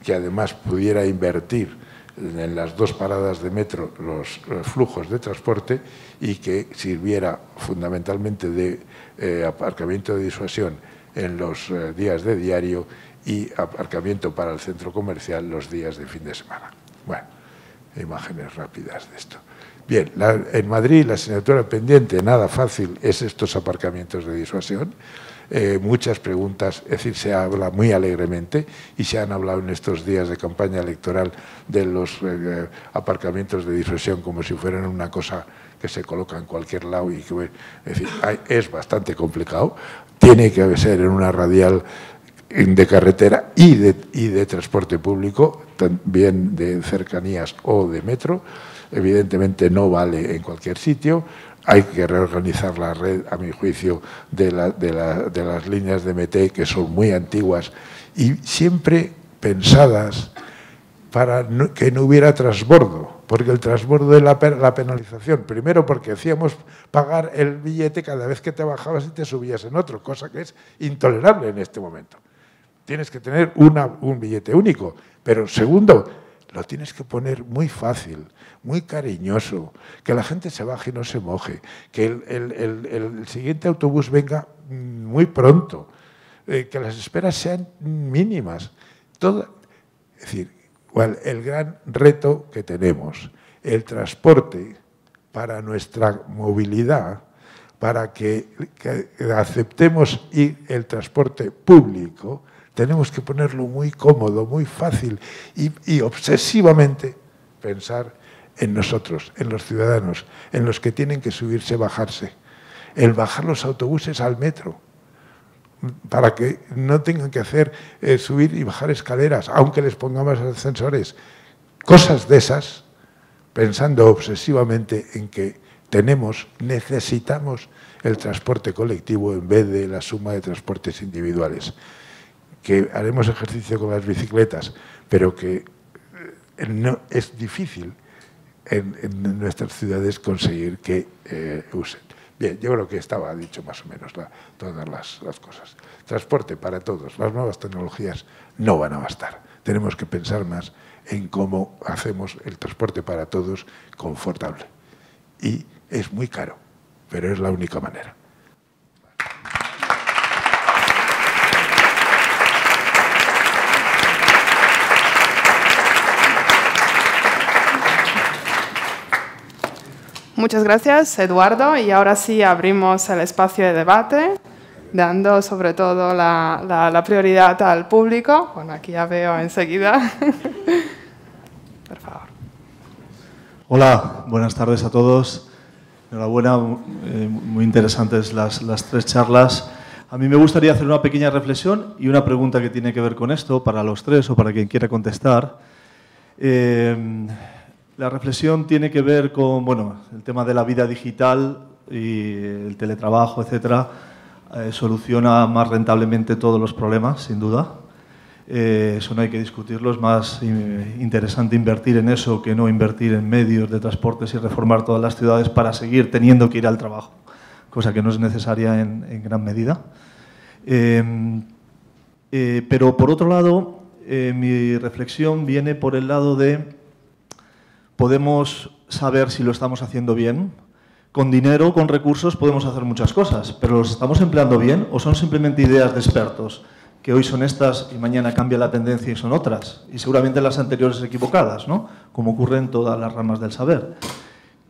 Speaker 5: que además pudiera invertir en las 2 paradas de metro los flujos de transporte y que sirviera fundamentalmente de aparcamiento de disuasión en los días de diario y aparcamiento para el centro comercial los días de fin de semana. Bueno, imágenes rápidas de esto. Bien, en Madrid la asignatura pendiente, nada fácil, es estos aparcamientos de disuasión. Muchas preguntas, es decir, se habla muy alegremente y se han hablado en estos días de campaña electoral de los aparcamientos de disuasión como si fueran una cosa que se coloca en cualquier lado y que, es decir, es bastante complicado. Tiene que ser en una radial de carretera y de transporte público, también de cercanías o de metro. Evidentemente no vale en cualquier sitio. Hay que reorganizar la red, a mi juicio, de las líneas de MT, que son muy antiguas y siempre pensadas para que no hubiera transbordo, porque el transbordo es la penalización. Primero porque hacíamos pagar el billete cada vez que te bajabas y te subías en otro, cosa que es intolerable en este momento. Tienes que tener un billete único, pero segundo, lo tienes que poner muy fácil, muy cariñoso, que la gente se baje y no se moje, que el siguiente autobús venga muy pronto, que las esperas sean mínimas. Es decir, el gran reto que tenemos, el transporte para nuestra movilidad, para que aceptemos el transporte público, tenemos que ponerlo muy cómodo, muy fácil y obsesivamente pensar en nosotros, en los ciudadanos, en los que tienen que subirse y bajarse. El bajar los autobuses al metro, para que no tengan que hacer subir y bajar escaleras, aunque les pongamos ascensores. Cosas de esas, pensando obsesivamente en que necesitamos el transporte colectivo en vez de la suma de transportes individuales. Que haremos ejercicio con las bicicletas, pero que no, es difícil en nuestras ciudades conseguir que usen. Bien, yo creo que estaba dicho más o menos todas las cosas. Transporte para todos. Las nuevas tecnologías no van a bastar. Tenemos que pensar más en cómo hacemos el transporte para todos confortable. Y es muy caro, pero es la única manera.
Speaker 2: Muchas gracias, Eduardo. Y ahora sí abrimos el espacio de debate, dando sobre todo la prioridad al público. Bueno, aquí ya veo enseguida. Por favor.
Speaker 7: Hola, buenas tardes a todos. Enhorabuena, muy interesantes las 3 charlas. A mí me gustaría hacer una pequeña reflexión y una pregunta que tiene que ver con esto, para los 3 o para quien quiera contestar. La reflexión tiene que ver con el tema de la vida digital y el teletrabajo, etcétera. Soluciona más rentablemente todos los problemas, sin duda. Eso no hay que discutirlo. Es más interesante invertir en eso que no invertir en medios de transportes y reformar todas las ciudades para seguir teniendo que ir al trabajo, cosa que no es necesaria en gran medida. Pero, por otro lado, mi reflexión viene por el lado de podemos saber si lo estamos haciendo bien. Con dinero, con recursos, podemos hacer muchas cosas, pero ¿los estamos empleando bien o son simplemente ideas de expertos que hoy son estas y mañana cambia la tendencia y son otras, y seguramente las anteriores equivocadas, ¿no? Como ocurre en todas las ramas del saber.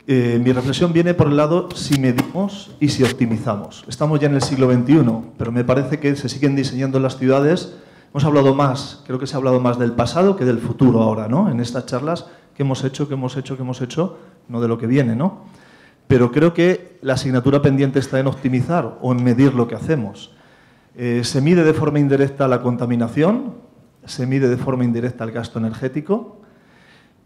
Speaker 7: Mi reflexión viene por el lado si medimos y si optimizamos. Estamos ya en el siglo XXI, pero me parece que se siguen diseñando las ciudades. Hemos hablado más, creo que se ha hablado más del pasado que del futuro ahora, ¿no? En estas charlas que hemos hecho, no de lo que viene, ¿no? Pero creo que la asignatura pendiente está en optimizar o en medir lo que hacemos. Se mide de forma indirecta la contaminación, se mide de forma indirecta el gasto energético,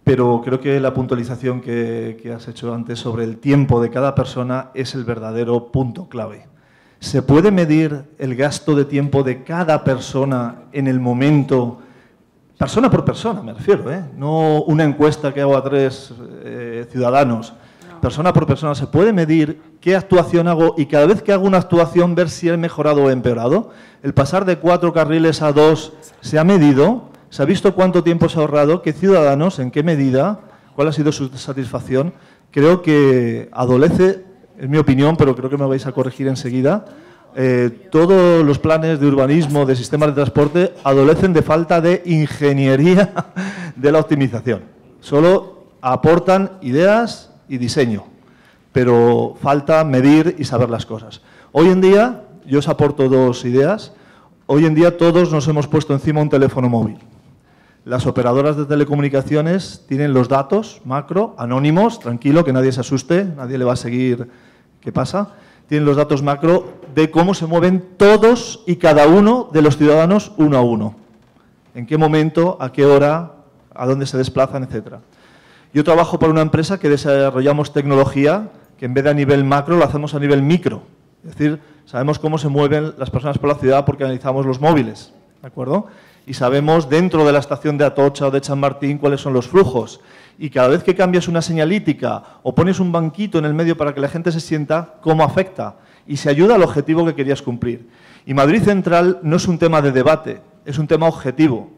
Speaker 7: pero creo que la puntualización que has hecho antes sobre el tiempo de cada persona es el verdadero punto clave. ¿Se puede medir el gasto de tiempo de cada persona en el momento, persona por persona me refiero, no una encuesta que hago a 3 ciudadanos, persona por persona? ¿Se puede medir qué actuación hago y cada vez que hago una actuación ver si he mejorado o empeorado? El pasar de 4 carriles a 2 se ha medido. ¿Se ha visto cuánto tiempo se ha ahorrado? ¿Qué ciudadanos? ¿En qué medida? ¿Cuál ha sido su satisfacción? Creo que adolece, es mi opinión, pero creo que me vais a corregir enseguida, todos los planes de urbanismo, de sistemas de transporte, adolecen de falta de ingeniería de la optimización. Solo aportan ideas y diseño, pero falta medir y saber las cosas. Hoy en día, yo os aporto 2 ideas, hoy en día todos nos hemos puesto encima un teléfono móvil. Las operadoras de telecomunicaciones tienen los datos macro, anónimos, tranquilo, que nadie se asuste, nadie le va a seguir qué pasa. Tienen los datos macro de cómo se mueven todos y cada uno de los ciudadanos uno a uno. En qué momento, a qué hora, a dónde se desplazan, etc. Yo trabajo para una empresa que desarrollamos tecnología que en vez de a nivel macro lo hacemos a nivel micro. Es decir, sabemos cómo se mueven las personas por la ciudad porque analizamos los móviles, ¿de acuerdo? Y sabemos dentro de la estación de Atocha o de Chamartín cuáles son los flujos. Y cada vez que cambias una señalítica o pones un banquito en el medio para que la gente se sienta, cómo afecta. Y se ayuda al objetivo que querías cumplir. Y Madrid Central no es un tema de debate, es un tema objetivo.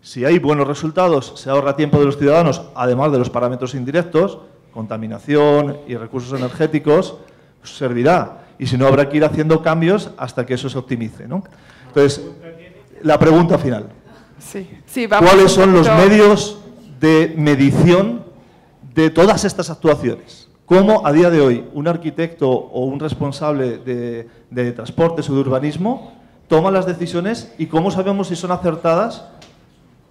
Speaker 7: Si hay buenos resultados, se ahorra tiempo de los ciudadanos, además de los parámetros indirectos, contaminación y recursos energéticos, pues servirá. Y si no, habrá que ir haciendo cambios hasta que eso se optimice, ¿no? Entonces, la pregunta final.
Speaker 2: Sí, vamos.
Speaker 7: ¿Cuáles son los medios de medición de todas estas actuaciones? ¿Cómo a día de hoy un arquitecto o un responsable de transportes o de urbanismo toma las decisiones y cómo sabemos si son acertadas?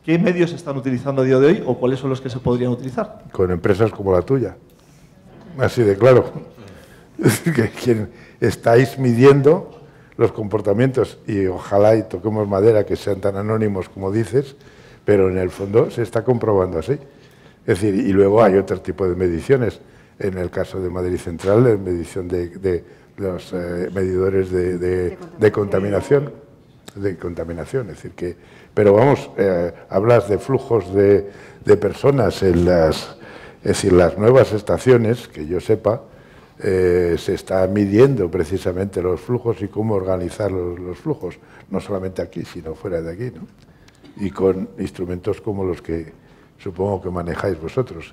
Speaker 7: ¿Qué medios se están utilizando a día de hoy o cuáles son los que se podrían utilizar?
Speaker 5: Con empresas como la tuya. Así de claro. Es decir, que quien estáis midiendo los comportamientos, y ojalá y toquemos madera que sean tan anónimos como dices, pero en el fondo se está comprobando así. Es decir, y luego hay otro tipo de mediciones. En el caso de Madrid Central, la medición de los medidores de contaminación. Es decir, que, pero vamos, hablas de flujos de personas en las nuevas estaciones, que yo sepa, se está midiendo precisamente los flujos y cómo organizar los flujos, no solamente aquí, sino fuera de aquí, ¿no? Y con instrumentos como los que supongo que manejáis vosotros,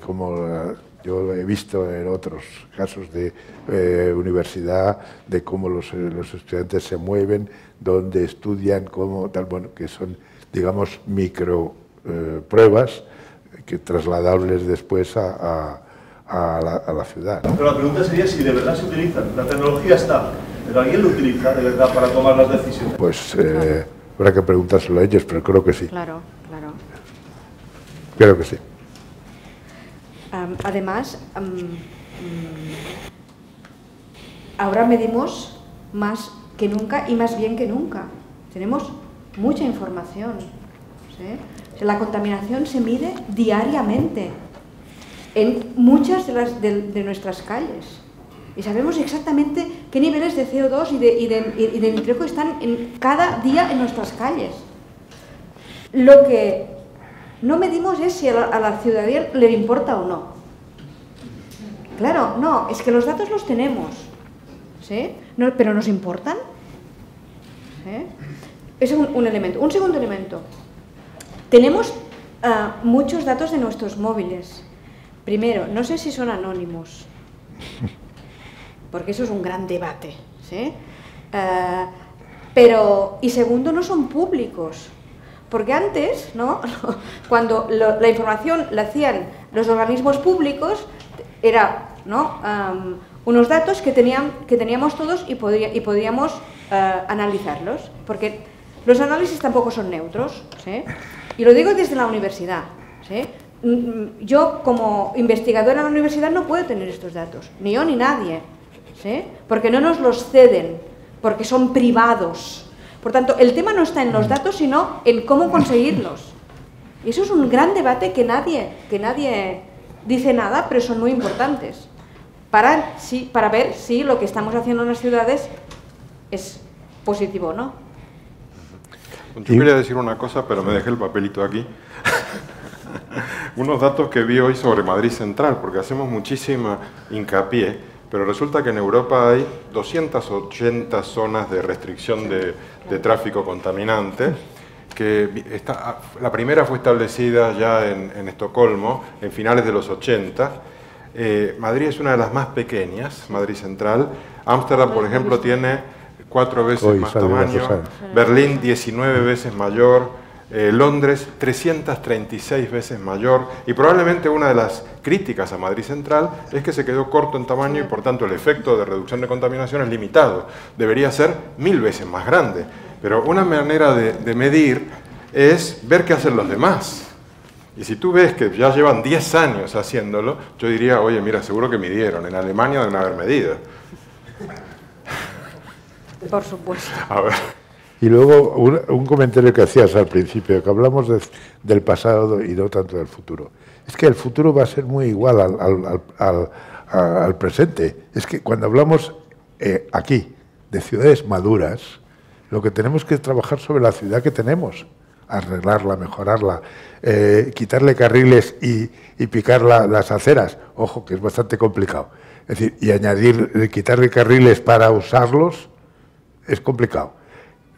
Speaker 5: como yo he visto en otros casos de universidad, de cómo los estudiantes se mueven, dónde estudian, cómo tal, bueno, que son, digamos, micro pruebas que trasladables después a la ciudad, ¿no?
Speaker 7: Pero la pregunta sería si de verdad se utilizan. La tecnología está, pero ¿alguien lo utiliza de verdad para tomar las decisiones?
Speaker 5: Pues habrá que preguntárselo a ellos, pero creo que sí.
Speaker 6: Claro, claro.
Speaker 5: Creo que sí.
Speaker 6: Además, ahora medimos más que nunca y más bien que nunca. Tenemos mucha información, ¿sí? O sea, la contaminación se mide diariamente en muchas de nuestras calles. Y sabemos exactamente qué niveles de CO2 y de nitrógeno están cada día en nuestras calles. Lo que no medimos es si a la ciudadanía le importa o no. Claro, no, es que los datos los tenemos, ¿sí? No, pero ¿nos importan? ¿Sí? Ese es un elemento. Un segundo elemento. Tenemos muchos datos de nuestros móviles. Primero, no sé si son anónimos, porque eso es un gran debate, ¿sí? y segundo, no son públicos. Porque antes, ¿no? Cuando la información la hacían los organismos públicos, era, ¿no? Unos datos que teníamos todos y podíamos analizarlos, porque los análisis tampoco son neutros, ¿sí? Y lo digo desde la universidad, ¿sí? Yo, como investigadora en la universidad, no puedo tener estos datos, ni yo ni nadie, ¿sí? Porque no nos los ceden, porque son privados. Por tanto, el tema no está en los datos, sino en cómo conseguirlos. Y eso es un gran debate que nadie dice nada, pero son muy importantes para ver si lo que estamos haciendo en las ciudades es positivo o no.
Speaker 4: Yo quería decir una cosa, pero me dejé el papelito aquí. Unos datos que vi hoy sobre Madrid Central, porque hacemos muchísima hincapié, pero resulta que en Europa hay 280 zonas de restricción de tráfico contaminante, la primera fue establecida ya en Estocolmo, en finales de los 80. Madrid es una de las más pequeñas, Madrid Central. Ámsterdam, por ejemplo, tiene 4 veces más tamaño, Berlín 19 veces mayor, Londres 336 veces mayor, y probablemente una de las críticas a Madrid Central es que se quedó corto en tamaño y por tanto el efecto de reducción de contaminación es limitado. Debería ser 1000 veces más grande, pero una manera de medir es ver qué hacen los demás. Y si tú ves que ya llevan 10 años haciéndolo, yo diría, oye, mira, seguro que midieron, en Alemania deben haber medido.
Speaker 6: Por supuesto. A ver.
Speaker 5: Y luego un comentario que hacías al principio, que hablamos del pasado y no tanto del futuro. Es que el futuro va a ser muy igual al presente. Es que cuando hablamos aquí de ciudades maduras, lo que tenemos que es trabajar sobre la ciudad que tenemos, arreglarla, mejorarla, quitarle carriles y picar las aceras. Ojo, que es bastante complicado. Es decir, y quitarle carriles para usarlos es complicado.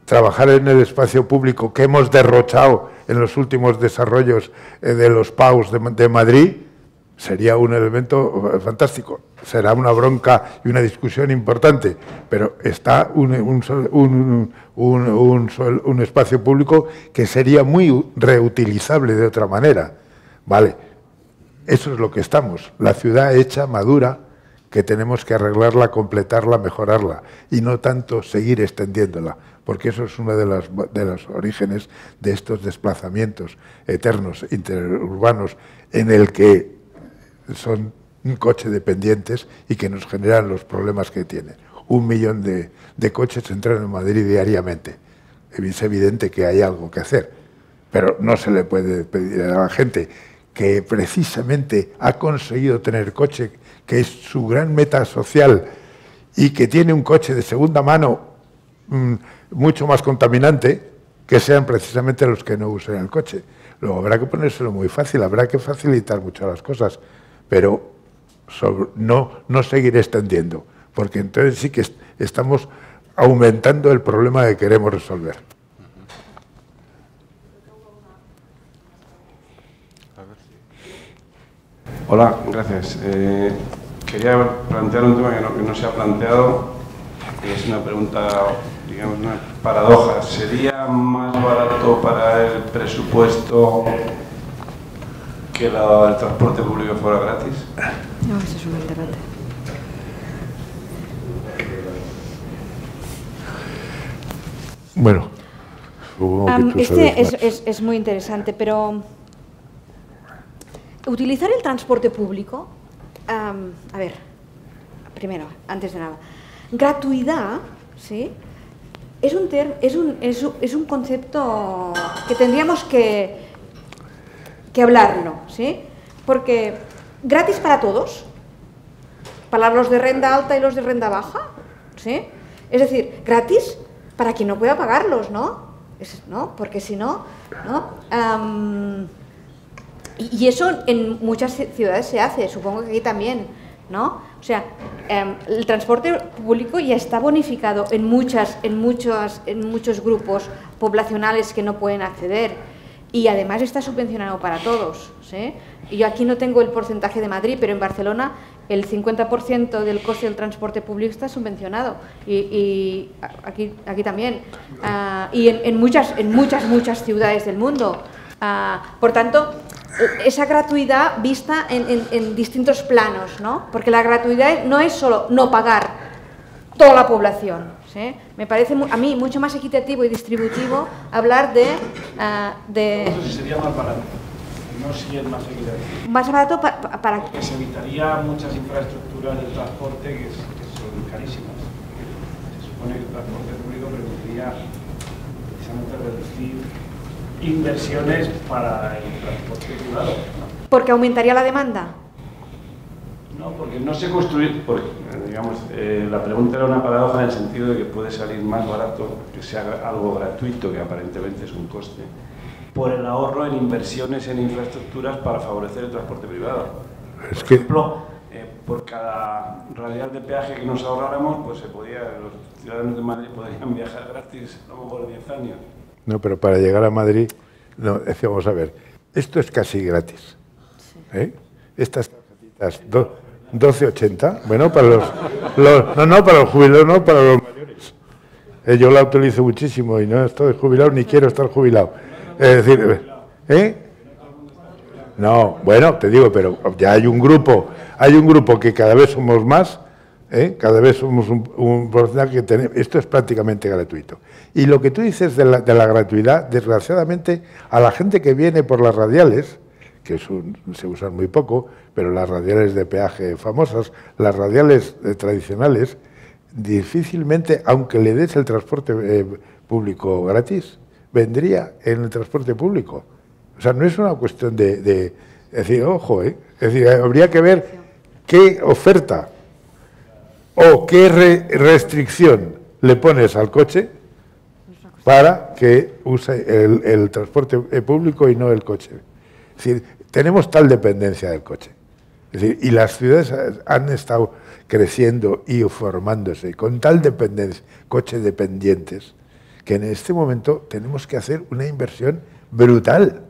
Speaker 5: Trabajar en el espacio público que hemos derrochado en los últimos desarrollos de los PAUs de Madrid sería un elemento fantástico. Será una bronca y una discusión importante, pero está un espacio público que sería muy reutilizable de otra manera. Vale, eso es lo que estamos. La ciudad hecha, madura, que tenemos que arreglarla, completarla, mejorarla, y no tanto seguir extendiéndola, porque eso es uno de los orígenes de estos desplazamientos eternos interurbanos en el que son un coche dependientes y que nos generan los problemas que tienen. 1 millón de coches entran en Madrid diariamente. Es evidente que hay algo que hacer, pero no se le puede pedir a la gente que precisamente ha conseguido tener coche, que es su gran meta social, y que tiene un coche de segunda mano mucho más contaminante, que sean precisamente los que no usen el coche. Luego habrá que ponérselo muy fácil, habrá que facilitar mucho las cosas, pero no seguir extendiendo, porque entonces sí que estamos aumentando el problema que queremos resolver.
Speaker 8: Hola, gracias. Quería plantear un tema que no se ha planteado, que es una pregunta, digamos, una paradoja. ¿Sería más barato para el presupuesto que el transporte público fuera gratis?
Speaker 6: No, ese es un buen debate.
Speaker 5: Bueno, supongo que tú
Speaker 6: es muy interesante, pero utilizar el transporte público, a ver, primero, antes de nada, gratuidad, ¿sí? Es un concepto que tendríamos que hablarlo, ¿sí? Porque gratis para todos, para los de renta alta y los de renta baja, ¿sí? Es decir, gratis para quien no pueda pagarlos, ¿no? ¿No? Porque si no, ¿no? Y eso en muchas ciudades se hace, supongo que aquí también, ¿no? O sea, el transporte público ya está bonificado en muchos grupos poblacionales que no pueden acceder, y además está subvencionado para todos, ¿sí? Y yo aquí no tengo el porcentaje de Madrid, pero en Barcelona el 50% del coste del transporte público está subvencionado y aquí también, y en muchas ciudades del mundo. Por tanto, esa gratuidad vista en distintos planos, ¿no? Porque la gratuidad no es solo no pagar toda la población, ¿sí? Me parece a mí mucho más equitativo y distributivo hablar de...
Speaker 9: No sé si sería más barato, no si es más equitativo.
Speaker 6: Más barato para...
Speaker 9: Porque se evitaría muchas infraestructuras de transporte que son carísimas. Se supone que el transporte público permitiría precisamente reducir inversiones para el transporte privado.
Speaker 6: ¿Porque aumentaría la demanda?
Speaker 9: No, porque no se construye, digamos, la pregunta era una paradoja en el sentido de que puede salir más barato que se haga algo gratuito, que aparentemente es un coste, por el ahorro en inversiones en infraestructuras para favorecer el transporte privado. Por ejemplo, por cada radial de peaje que nos ahorráramos, pues los ciudadanos de Madrid podrían viajar gratis a lo mejor 10 años.
Speaker 5: No, pero para llegar a Madrid, no, decíamos, a ver, esto es casi gratis. Estas tarjetitas, 12,80, bueno, para para los jubilados, no, para los mayores. Yo la utilizo muchísimo y no estoy jubilado ni quiero estar jubilado. Es decir, no, bueno, te digo, pero ya hay un grupo que cada vez somos más, cada vez somos un porcentaje que tenemos. Esto es prácticamente gratuito. Y lo que tú dices de la gratuidad, desgraciadamente, a la gente que viene por las radiales, que se usan muy poco, pero las radiales de peaje famosas, las radiales tradicionales, difícilmente, aunque le des el transporte público gratis, vendría en el transporte público. O sea, no es una cuestión de decir, ojo, es decir, habría que ver qué oferta o qué restricción le pones al coche para que use el transporte público y no el coche. Es decir, tenemos tal dependencia del coche. Es decir, y las ciudades han estado creciendo y formándose con tal dependencia, coche dependientes, que en este momento tenemos que hacer una inversión brutal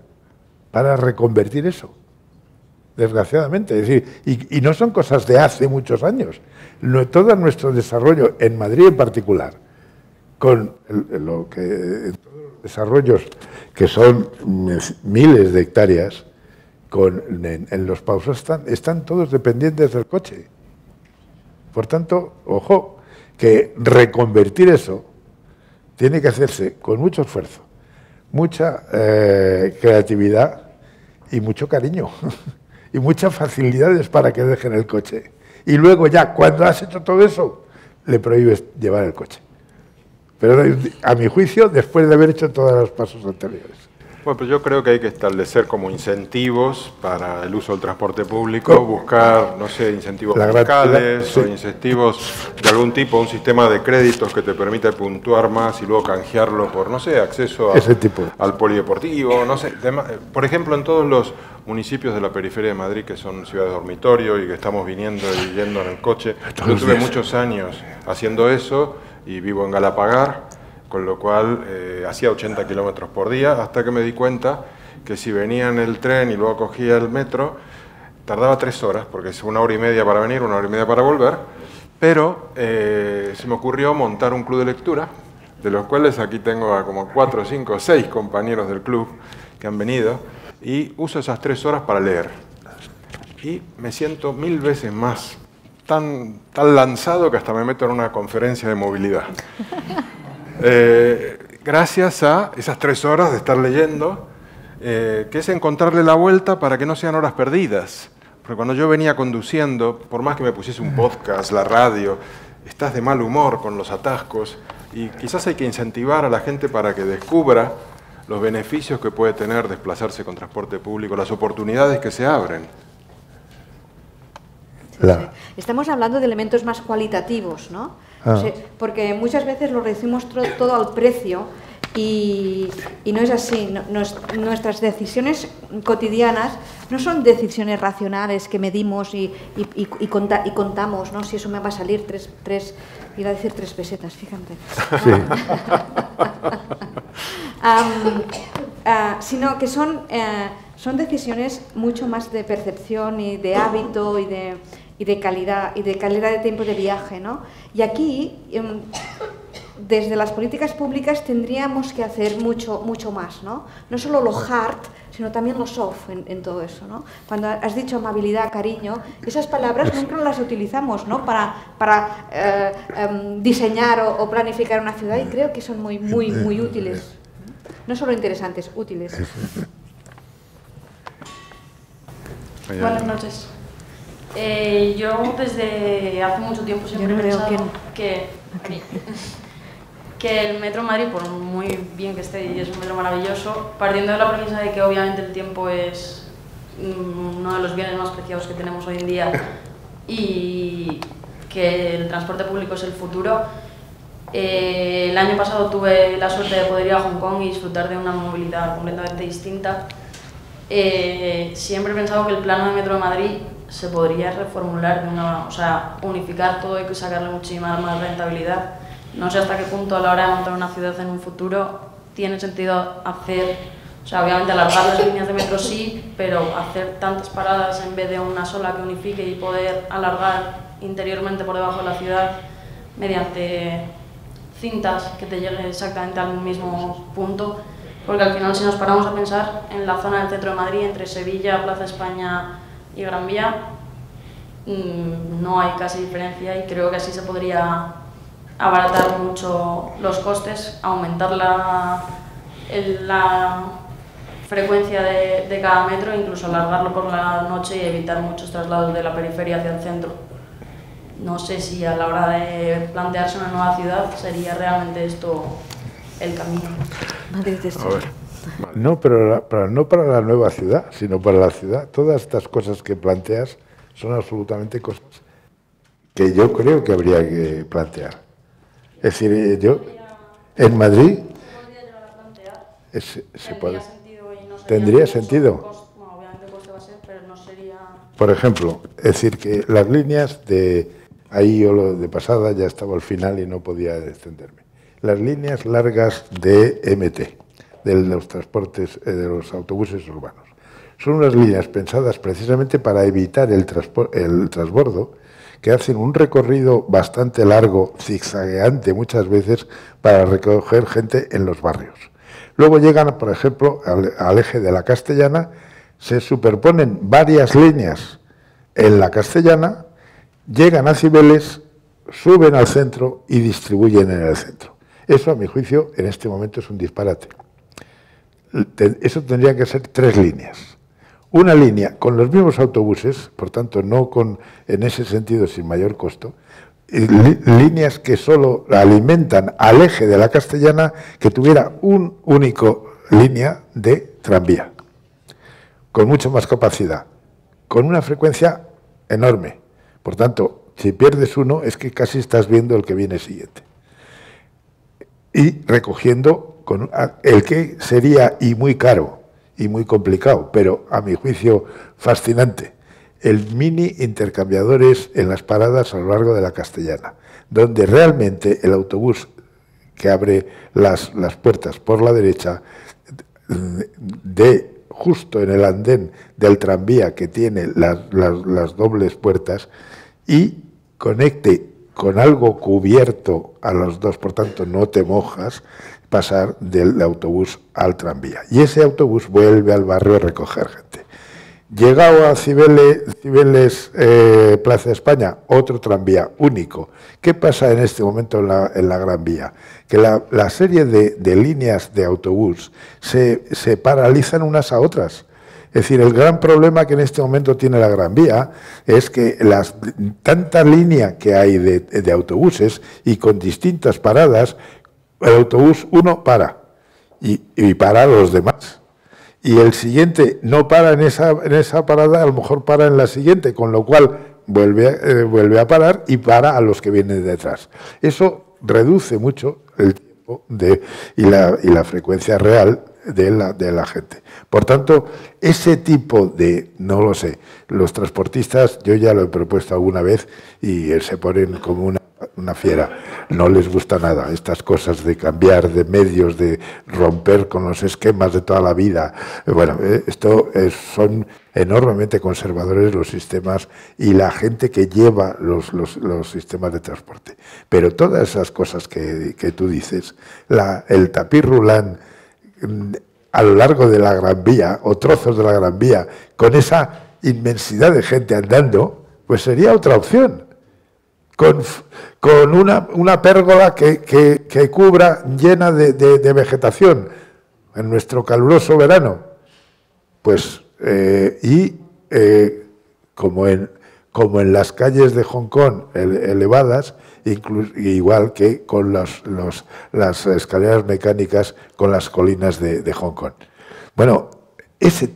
Speaker 5: para reconvertir eso, desgraciadamente. Es decir, y no son cosas de hace muchos años. Todo nuestro desarrollo, en Madrid en particular, con todos los desarrollos que son miles de hectáreas, en los pausos están todos dependientes del coche. Por tanto, ojo, que reconvertir eso tiene que hacerse con mucho esfuerzo, mucha creatividad y mucho cariño y muchas facilidades para que dejen el coche. Y luego ya, cuando has hecho todo eso, le prohíbes llevar el coche. Pero a mi juicio, después de haber hecho todos los pasos anteriores.
Speaker 4: Bueno, pues yo creo que hay que establecer como incentivos para el uso del transporte público, buscar, no sé, incentivos fiscales o incentivos de algún tipo, un sistema de créditos que te permita puntuar más y luego canjearlo por, no sé, acceso al polideportivo, no sé. Por ejemplo, en todos los municipios de la periferia de Madrid, que son ciudades dormitorio y que estamos viniendo y yendo en el coche, yo tuve muchos años haciendo eso y vivo en Galapagar, con lo cual hacía 80 kilómetros por día, hasta que me di cuenta que si venía en el tren y luego cogía el metro, tardaba 3 horas, porque es 1 hora y media para venir, 1 hora y media para volver, pero se me ocurrió montar un club de lectura, de los cuales aquí tengo a como 4, 5, 6 compañeros del club que han venido, y uso esas 3 horas para leer. Y me siento 1000 veces más, tan lanzado que hasta me meto en una conferencia de movilidad. Gracias a esas 3 horas de estar leyendo, que es encontrarle la vuelta para que no sean horas perdidas. Porque cuando yo venía conduciendo, por más que me pusiese un podcast, la radio, estás de mal humor con los atascos, y quizás hay que incentivar a la gente para que descubra los beneficios que puede tener desplazarse con transporte público, las oportunidades que se abren.
Speaker 6: Sí. Estamos hablando de elementos más cualitativos, ¿no? O sea, porque muchas veces lo reducimos todo al precio y no es así. Nuestras decisiones cotidianas no son decisiones racionales que medimos y contamos, ¿no? Si eso me va a salir 3 pesetas, fíjate. Sí. Sino que son decisiones mucho más de percepción y de hábito y y de calidad de tiempo de viaje, ¿no? Y aquí, desde las políticas públicas tendríamos que hacer mucho más, ¿no? No solo lo hard, sino también lo soft en todo eso, ¿no? Cuando has dicho amabilidad, cariño, esas palabras nunca las utilizamos, ¿no? Para diseñar o planificar una ciudad, y creo que son muy útiles. No solo interesantes, útiles.
Speaker 10: Buenas noches. Yo desde hace mucho tiempo siempre he pensado que el Metro Madrid, por muy bien que esté y es un metro maravilloso, partiendo de la premisa de que obviamente el tiempo es uno de los bienes más preciados que tenemos hoy en día y que el transporte público es el futuro, el año pasado tuve la suerte de poder ir a Hong Kong y disfrutar de una movilidad completamente distinta. Siempre he pensado que el plano de Metro de Madrid se podría reformular, unificar todo y sacarle muchísima más rentabilidad. No sé hasta qué punto a la hora de montar una ciudad en un futuro tiene sentido obviamente alargar las líneas de metro sí, pero hacer tantas paradas en vez de una sola que unifique y poder alargar interiormente por debajo de la ciudad mediante cintas que te lleguen exactamente al mismo punto, porque al final si nos paramos a pensar en la zona del centro de Madrid, entre Sevilla, Plaza España y Gran Vía, no hay casi diferencia y creo que así se podría abaratar mucho los costes, aumentar la frecuencia de cada metro, incluso alargarlo por la noche y evitar muchos traslados de la periferia hacia el centro. No sé si a la hora de plantearse una nueva ciudad sería realmente esto el camino.
Speaker 5: No, pero no para la nueva ciudad, sino para la ciudad. Todas estas cosas que planteas son absolutamente cosas que yo creo que habría que plantear. Es decir, yo en Madrid se puede. ¿Tendría sentido? Por ejemplo, es decir, que las líneas de... Ahí yo de pasada ya estaba al final y no podía extenderme. Las líneas largas de MT, de los transportes, de los autobuses urbanos, son unas líneas pensadas precisamente para evitar el transbordo, que hacen un recorrido bastante largo, zigzagueante muchas veces, para recoger gente en los barrios. Luego llegan, por ejemplo, al eje de la Castellana, se superponen varias líneas en la Castellana, llegan a Cibeles, suben al centro y distribuyen en el centro. Eso, a mi juicio, en este momento es un disparate. Eso tendría que ser 3 líneas. Una línea con los mismos autobuses, por tanto, no en ese sentido sin mayor costo, líneas que solo alimentan al eje de la Castellana, que tuviera un único línea de tranvía, con mucho más capacidad, con una frecuencia enorme. Por tanto, si pierdes uno, es que casi estás viendo el que viene siguiente. Y recogiendo con el que sería y muy caro y muy complicado, pero a mi juicio fascinante, el mini intercambiadores en las paradas a lo largo de la Castellana, donde realmente el autobús que abre las puertas por la derecha, justo en el andén del tranvía que tiene las dobles puertas, y conecte con algo cubierto a los dos, por tanto no te mojas, pasar del autobús al tranvía. Y ese autobús vuelve al barrio a recoger gente. Llegado a Cibeles, Plaza España, otro tranvía único. ¿Qué pasa en este momento en la Gran Vía? Que la serie de líneas de autobús se paralizan unas a otras. Es decir, el gran problema que en este momento tiene la Gran Vía es que tanta línea que hay de autobuses y con distintas paradas, el autobús uno para y para a los demás. Y el siguiente no para en esa parada, a lo mejor para en la siguiente, con lo cual vuelve a parar y para a los que vienen detrás. Eso reduce mucho el tiempo y la frecuencia real de la gente. Por tanto, ese tipo de, no lo sé, los transportistas, yo ya lo he propuesto alguna vez y se ponen como una una fiera. No les gusta nada estas cosas de cambiar de medios, de romper con los esquemas de toda la vida. Bueno, son enormemente conservadores los sistemas y la gente que lleva los sistemas de transporte. Pero todas esas cosas que tú dices, el tapiz rulant a lo largo de la Gran Vía o trozos de la Gran Vía, con esa inmensidad de gente andando, pues sería otra opción. Con una pérgola que cubra llena de vegetación en nuestro caluroso verano. Pues, como en las calles de Hong Kong elevadas, igual que con las escaleras mecánicas con las colinas de Hong Kong. Bueno,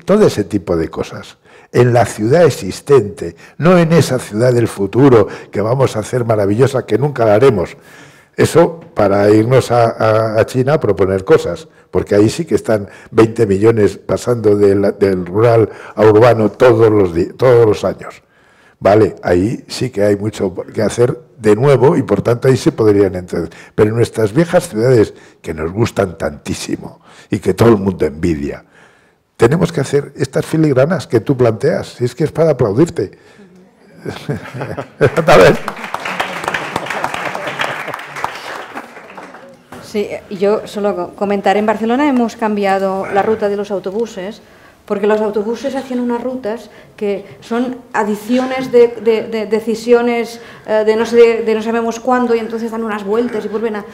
Speaker 5: todo ese tipo de cosas en la ciudad existente, no en esa ciudad del futuro que vamos a hacer maravillosa, que nunca la haremos. Eso para irnos a China a proponer cosas, porque ahí sí que están 20 millones pasando del rural a urbano todos los años. Vale, ahí sí que hay mucho que hacer de nuevo y por tanto ahí se podrían entender. Pero en nuestras viejas ciudades, que nos gustan tantísimo y que todo el mundo envidia, tenemos que hacer estas filigranas que tú planteas, si es que es para aplaudirte. A ver.
Speaker 6: Sí, yo solo comentar, en Barcelona hemos cambiado la ruta de los autobuses, porque los autobuses hacían unas rutas que son adiciones de decisiones de no sabemos cuándo, y entonces dan unas vueltas y vuelven a...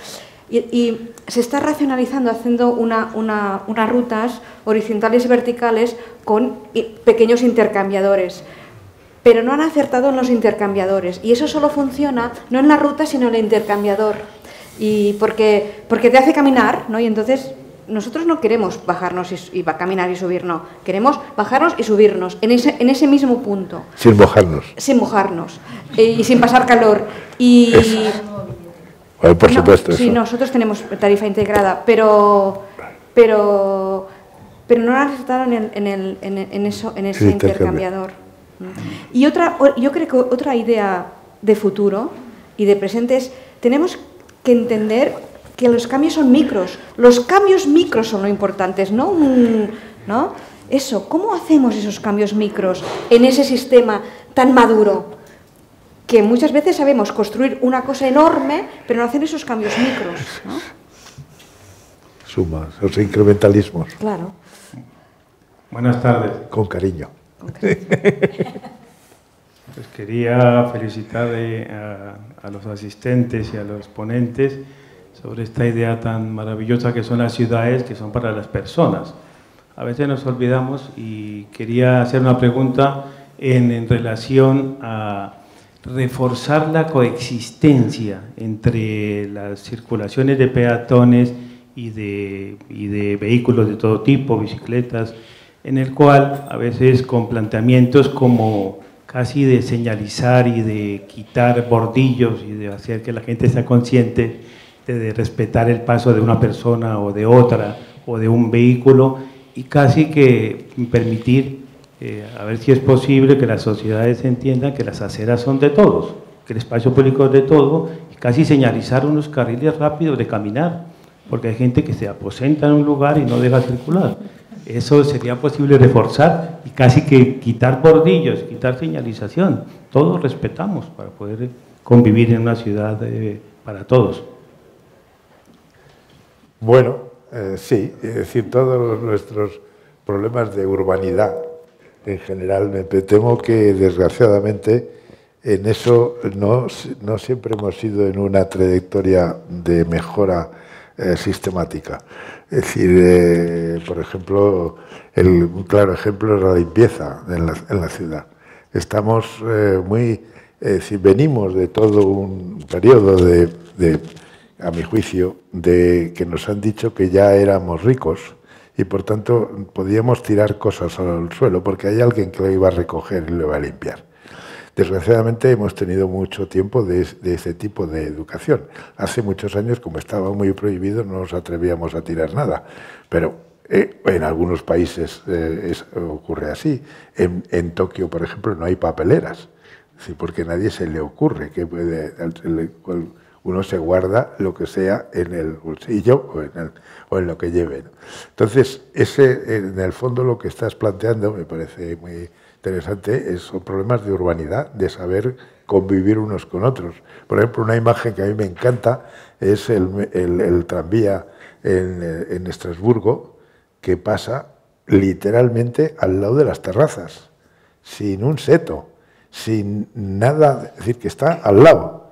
Speaker 6: Y se está racionalizando, haciendo unas rutas horizontales y verticales con pequeños intercambiadores. Pero no han acertado en los intercambiadores. Y eso solo funciona no en la ruta, sino en el intercambiador. Y porque te hace caminar, ¿no? Y entonces nosotros no queremos bajarnos y caminar y subir, no. Queremos bajarnos y subirnos en ese mismo punto.
Speaker 5: Sin mojarnos.
Speaker 6: Sin mojarnos. Y sin pasar calor.
Speaker 5: Bueno, por supuesto.
Speaker 6: Sí, nosotros tenemos tarifa integrada, pero no han acertado en ese intercambiador. Y yo creo que otra idea de futuro y de presente es, tenemos que entender que los cambios son micros. Los cambios micros son lo importantes, ¿no? Eso, ¿cómo hacemos esos cambios micros en ese sistema tan maduro? Que muchas veces sabemos construir una cosa enorme, pero no hacer esos cambios micros, ¿no?
Speaker 5: Sumas, los incrementalismos.
Speaker 6: Claro.
Speaker 9: Buenas tardes.
Speaker 5: Con cariño.
Speaker 9: Pues quería felicitar a los asistentes y a los ponentes sobre esta idea tan maravillosa que son las ciudades, que son para las personas. A veces nos olvidamos y quería hacer una pregunta en relación a reforzar la coexistencia entre las circulaciones de peatones y de vehículos de todo tipo, bicicletas, en el cual a veces con planteamientos como casi de señalizar y de quitar bordillos y de hacer que la gente sea consciente de respetar el paso de una persona o de otra o de un vehículo, y casi que permitir a ver si es posible que las sociedades entiendan que las aceras son de todos, que el espacio público es de todo, y casi señalizar unos carriles rápidos de caminar, porque hay gente que se aposenta en un lugar y no deja circular. Eso sería posible reforzar y casi que quitar bordillos, quitar señalización. Todos respetamos para poder convivir en una ciudad para todos.
Speaker 5: Bueno, sí, es decir, todos nuestros problemas de urbanidad en general, me temo que desgraciadamente en eso no siempre hemos ido en una trayectoria de mejora sistemática. Es decir, por ejemplo, un claro ejemplo es la limpieza en la ciudad. Estamos venimos de todo un periodo a mi juicio, de que nos han dicho que ya éramos ricos y por tanto podíamos tirar cosas al suelo porque hay alguien que lo iba a recoger y lo iba a limpiar. Desgraciadamente hemos tenido mucho tiempo de ese tipo de educación. Hace muchos años, como estaba muy prohibido, no nos atrevíamos a tirar nada, pero en algunos países ocurre así. En Tokio, por ejemplo, no hay papeleras. Sí, porque a nadie se le ocurre que uno se guarda lo que sea en el bolsillo o en lo que lleve, ¿no? Entonces, en el fondo lo que estás planteando me parece muy interesante, son problemas de urbanidad, de saber convivir unos con otros. Por ejemplo, una imagen que a mí me encanta es el tranvía en Estrasburgo, que pasa literalmente al lado de las terrazas, sin un seto, sin nada, es decir, que está al lado.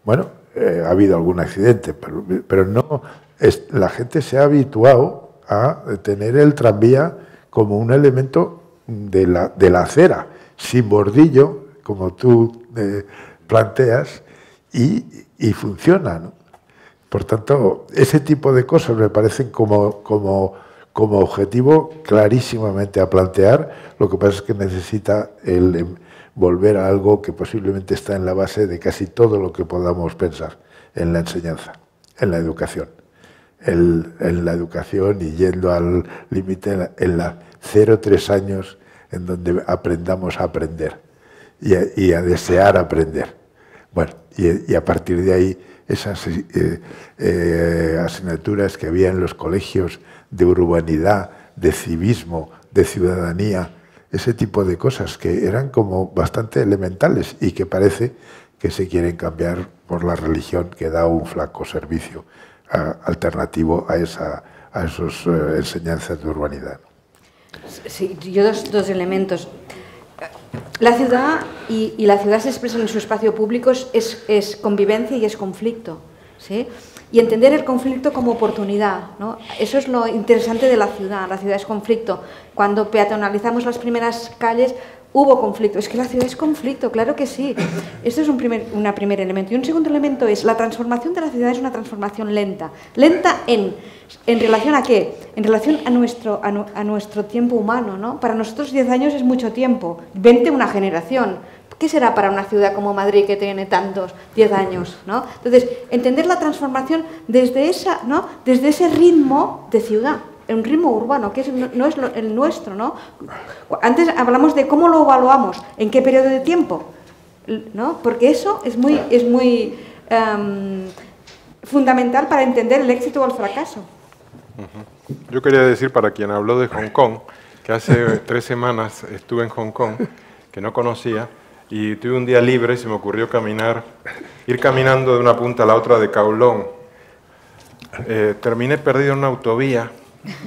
Speaker 5: Bueno, ha habido algún accidente, pero no, la gente se ha habituado a tener el tranvía como un elemento de la acera, sin bordillo, como tú planteas, y funciona, ¿no? Por tanto, ese tipo de cosas me parecen como objetivo clarísimamente a plantear. Lo que pasa es que necesita volver a algo que posiblemente está en la base de casi todo lo que podamos pensar en la enseñanza, en la educación. En la educación y yendo al límite en la 0-3 años, en donde aprendamos a aprender y a desear aprender. Bueno, y a partir de ahí, esas asignaturas que había en los colegios de urbanidad, de civismo, de ciudadanía, ese tipo de cosas que eran como bastante elementales y que parece que se quieren cambiar por la religión, que da un flaco servicio alternativo a esas enseñanzas de urbanidad.
Speaker 6: Sí, yo dos elementos. La ciudad y la ciudad se expresa en su espacio público es convivencia y es conflicto, ¿sí? Y entender el conflicto como oportunidad, ¿no? Eso es lo interesante de la ciudad es conflicto. Cuando peatonalizamos las primeras calles hubo conflicto, es que la ciudad es conflicto, claro que sí. Esto es un primer elemento. Y un segundo elemento es, la transformación de la ciudad es una transformación lenta. ¿Lenta en relación a qué? En relación a nuestro tiempo humano, ¿no? Para nosotros 10 años es mucho tiempo, 20 una generación. ¿Qué será para una ciudad como Madrid que tiene tantos 10 años, ¿no? Entonces, entender la transformación desde ese ritmo de ciudad, un ritmo urbano, que no es el nuestro, ¿no? Antes hablamos de cómo lo evaluamos, en qué periodo de tiempo, ¿no? Porque eso es muy fundamental para entender el éxito o el fracaso.
Speaker 4: Yo quería decir, para quien habló de Hong Kong, que hace 3 semanas estuve en Hong Kong, que no conocía, y tuve un día libre y se me ocurrió ir caminando de una punta a la otra de Kowloon. Terminé perdido en una autovía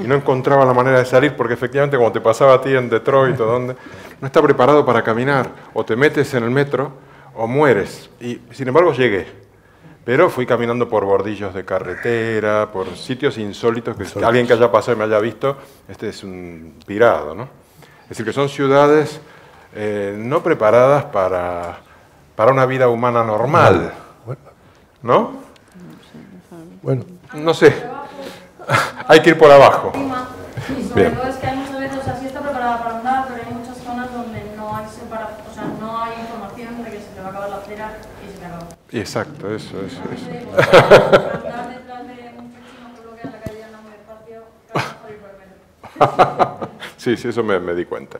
Speaker 4: y no encontraba la manera de salir, porque efectivamente, como te pasaba a ti en Detroit o donde, no está preparado para caminar, o te metes en el metro o mueres. Y sin embargo llegué, pero fui caminando por bordillos de carretera, por sitios insólitos, que alguien que haya pasado y me haya visto, este es un pirado, ¿no? Es decir, que son ciudades no preparadas para una vida humana normal, ¿no?
Speaker 5: Bueno.
Speaker 4: No sé, hay que ir por abajo.
Speaker 10: Y sobre todo es que hay muchas veces, o sea, sí está preparada para andar, pero hay muchas zonas donde no hay información de que se te va a acabar la acera y se te acaba.
Speaker 4: Exacto, eso.
Speaker 10: Andar detrás de un chino que bloquea la calle anda muy despacio, que va a mejor ir por el metro.
Speaker 4: Sí, eso me di cuenta.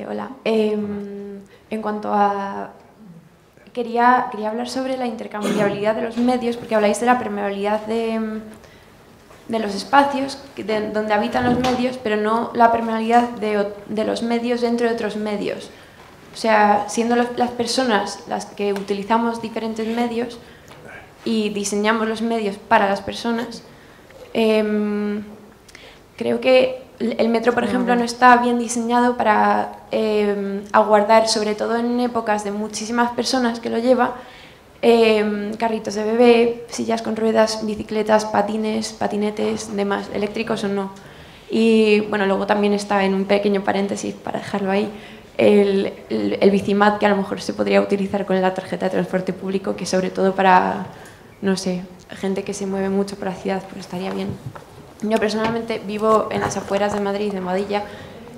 Speaker 11: Hola. En cuanto a... Quería hablar sobre la intercambiabilidad de los medios, porque habláis de la permeabilidad de los espacios donde habitan los medios, pero no la permeabilidad de los medios dentro de otros medios. O sea, siendo las personas las que utilizamos diferentes medios y diseñamos los medios para las personas, creo que el metro, por ejemplo, no está bien diseñado para aguardar, sobre todo en épocas de muchísimas personas que lo llevan, carritos de bebé, sillas con ruedas, bicicletas, patines, patinetes, demás, eléctricos o no. Y bueno, luego también está, en un pequeño paréntesis para dejarlo ahí, el bicimat, que a lo mejor se podría utilizar con la tarjeta de transporte público, que sobre todo para, no sé, gente que se mueve mucho por la ciudad, pues estaría bien. Yo personalmente vivo en las afueras de Madrid, en Boadilla,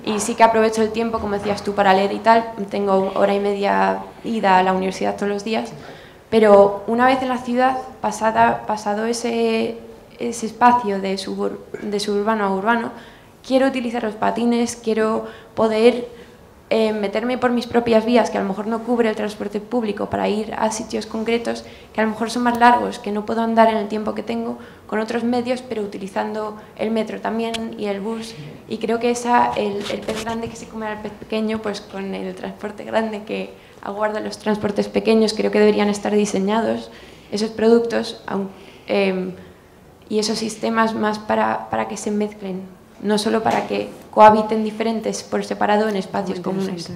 Speaker 11: y sí que aprovecho el tiempo, como decías tú, para leer y tal. Tengo 1h30 ida a la universidad todos los días, pero una vez en la ciudad, pasado ese espacio de suburbano a urbano, quiero utilizar los patines, quiero poder meterme por mis propias vías, que a lo mejor no cubre el transporte público, para ir a sitios concretos que a lo mejor son más largos, que no puedo andar en el tiempo que tengo con otros medios, pero utilizando el metro también y el bus. Y creo que el pez grande que se come al pez pequeño, pues con el transporte grande que aguarda los transportes pequeños, creo que deberían estar diseñados esos productos y esos sistemas más para que se mezclen, no solo para que cohabiten diferentes por separado en espacios comunes.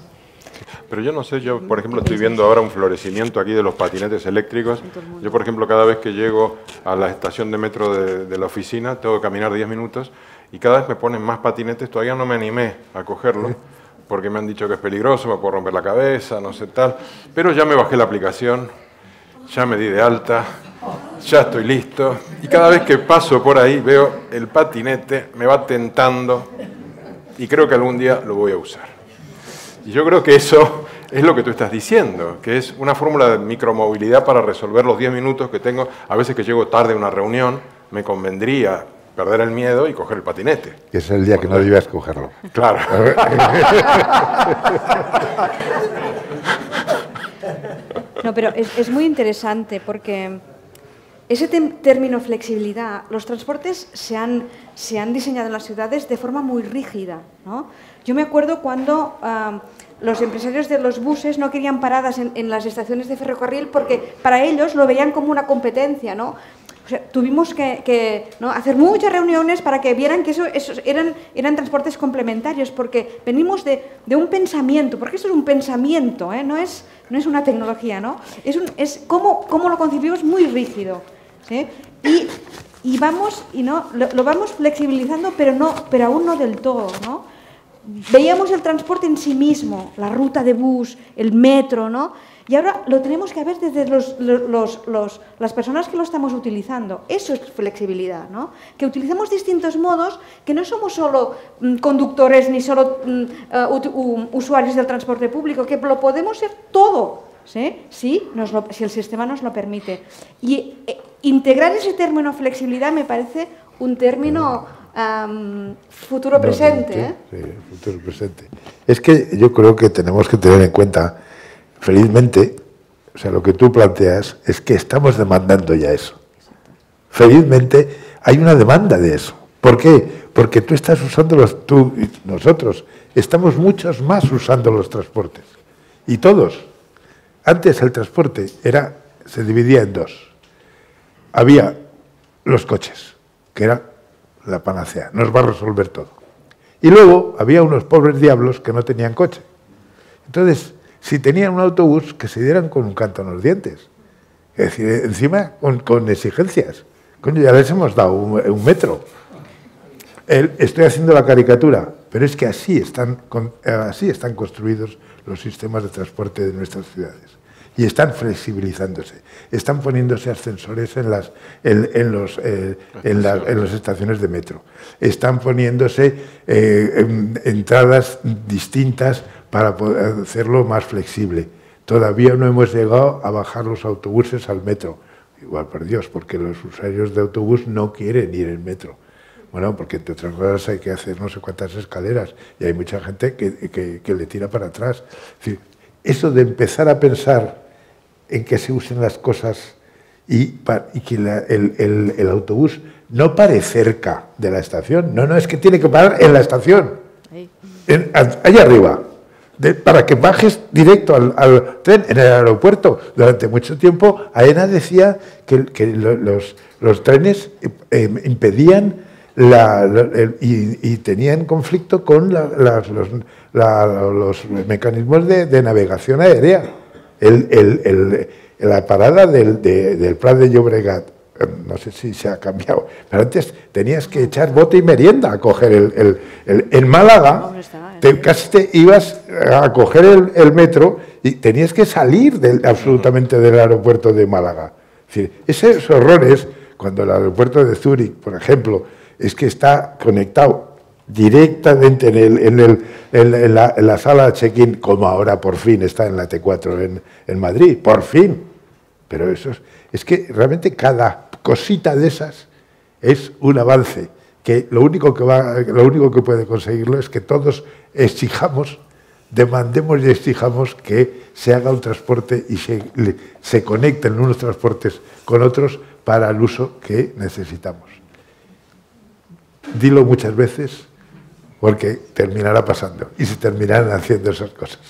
Speaker 4: Pero yo no sé, yo por ejemplo estoy viendo ahora un florecimiento aquí de los patinetes eléctricos. Yo por ejemplo cada vez que llego a la estación de metro de la oficina tengo que caminar 10 minutos y cada vez me ponen más patinetes. Todavía no me animé a cogerlo porque me han dicho que es peligroso, me puedo romper la cabeza, no sé tal. Pero ya me bajé la aplicación, ya me di de alta, ya estoy listo. Y cada vez que paso por ahí veo el patinete, me va tentando y creo que algún día lo voy a usar. Y yo creo que eso es lo que tú estás diciendo, que es una fórmula de micromovilidad para resolver los 10 minutos que tengo. A veces que llego tarde a una reunión, me convendría perder el miedo y coger el patinete.
Speaker 5: Que es el día que no debías cogerlo.
Speaker 4: Claro.
Speaker 6: No, pero es muy interesante porque ese término flexibilidad, los transportes se han diseñado en las ciudades de forma muy rígida, ¿no? Yo me acuerdo cuando los empresarios de los buses no querían paradas en las estaciones de ferrocarril porque para ellos lo veían como una competencia, ¿no? O sea, tuvimos que ¿no? hacer muchas reuniones para que vieran que esos eran transportes complementarios, porque venimos de un pensamiento, porque esto es un pensamiento, no es una tecnología, ¿no? Es cómo lo concibimos muy rígido, ¿sí? Y vamos lo vamos flexibilizando, pero aún no del todo, ¿no? Veíamos el transporte en sí mismo, la ruta de bus, el metro, ¿no? Y ahora lo tenemos que ver desde las personas que lo estamos utilizando. Eso es flexibilidad, ¿no? Que utilizamos distintos modos, que no somos solo conductores ni solo usuarios del transporte público, que lo podemos ser todo, ¿sí? Si el sistema nos lo permite. Y integrar ese término flexibilidad me parece un término futuro presente.
Speaker 5: Sí, futuro presente. Es que yo creo que tenemos que tener en cuenta, felizmente, o sea, lo que tú planteas es que estamos demandando ya eso. Felizmente hay una demanda de eso. ¿Por qué? Porque tú estás usando tú y nosotros estamos muchos más usando los transportes. Y todos. Antes el transporte se dividía en dos. Había los coches, que era la panacea, nos va a resolver todo. Y luego había unos pobres diablos que no tenían coche. Entonces, si tenían un autobús, que se dieran con un canto en los dientes. Es decir, encima con exigencias. Coño, ya les hemos dado un metro. Estoy haciendo la caricatura, pero es que así están construidos los sistemas de transporte de nuestras ciudades. Y están flexibilizándose, están poniéndose ascensores en las estaciones de metro, están poniéndose entradas distintas para poder hacerlo más flexible. Todavía no hemos llegado a bajar los autobuses al metro. Igual, por Dios, porque los usuarios de autobús no quieren ir en metro. Bueno, porque entre otras cosas hay que hacer no sé cuántas escaleras y hay mucha gente que le tira para atrás. Es decir, eso de empezar a pensar en que se usen las cosas y que el autobús no pare cerca de la estación. No, es que tiene que parar en la estación, allá arriba, para que bajes directo al tren en el aeropuerto. Durante mucho tiempo AENA decía que los trenes impedían y tenían conflicto con los mecanismos de navegación aérea. La parada del Prat de Llobregat, no sé si se ha cambiado, pero antes tenías que echar bote y merienda a coger en Málaga, casi te ibas a coger el metro y tenías que salir absolutamente del aeropuerto de Málaga. Es decir, esos horrores, cuando el aeropuerto de Zúrich, por ejemplo, es que está conectado directamente en la sala de check-in, como ahora por fin está en la T4 en Madrid, por fin. Pero es que realmente cada cosita de esas es un avance. que lo único que puede conseguirlo es que todos demandemos y exijamos que se haga un transporte y se conecten unos transportes con otros para el uso que necesitamos. Dilo muchas veces porque terminará pasando y se terminarán haciendo esas cosas.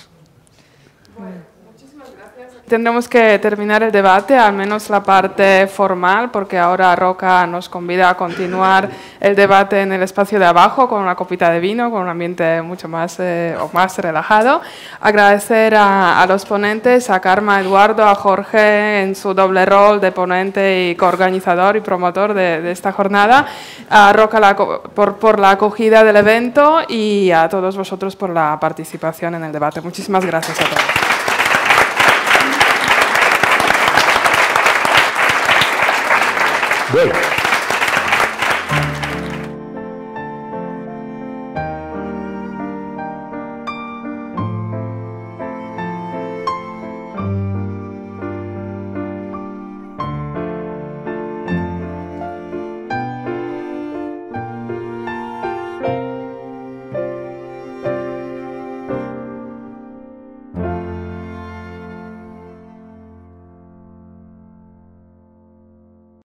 Speaker 2: Tendremos que terminar el debate, al menos la parte formal, porque ahora Roca nos convida a continuar el debate en el espacio de abajo con una copita de vino, con un ambiente mucho más, más relajado. Agradecer a los ponentes, a Karma, Eduardo, a Jorge en su doble rol de ponente y coorganizador y promotor de esta jornada, a Roca por la acogida del evento y a todos vosotros por la participación en el debate. Muchísimas gracias a todos.
Speaker 5: Bueno.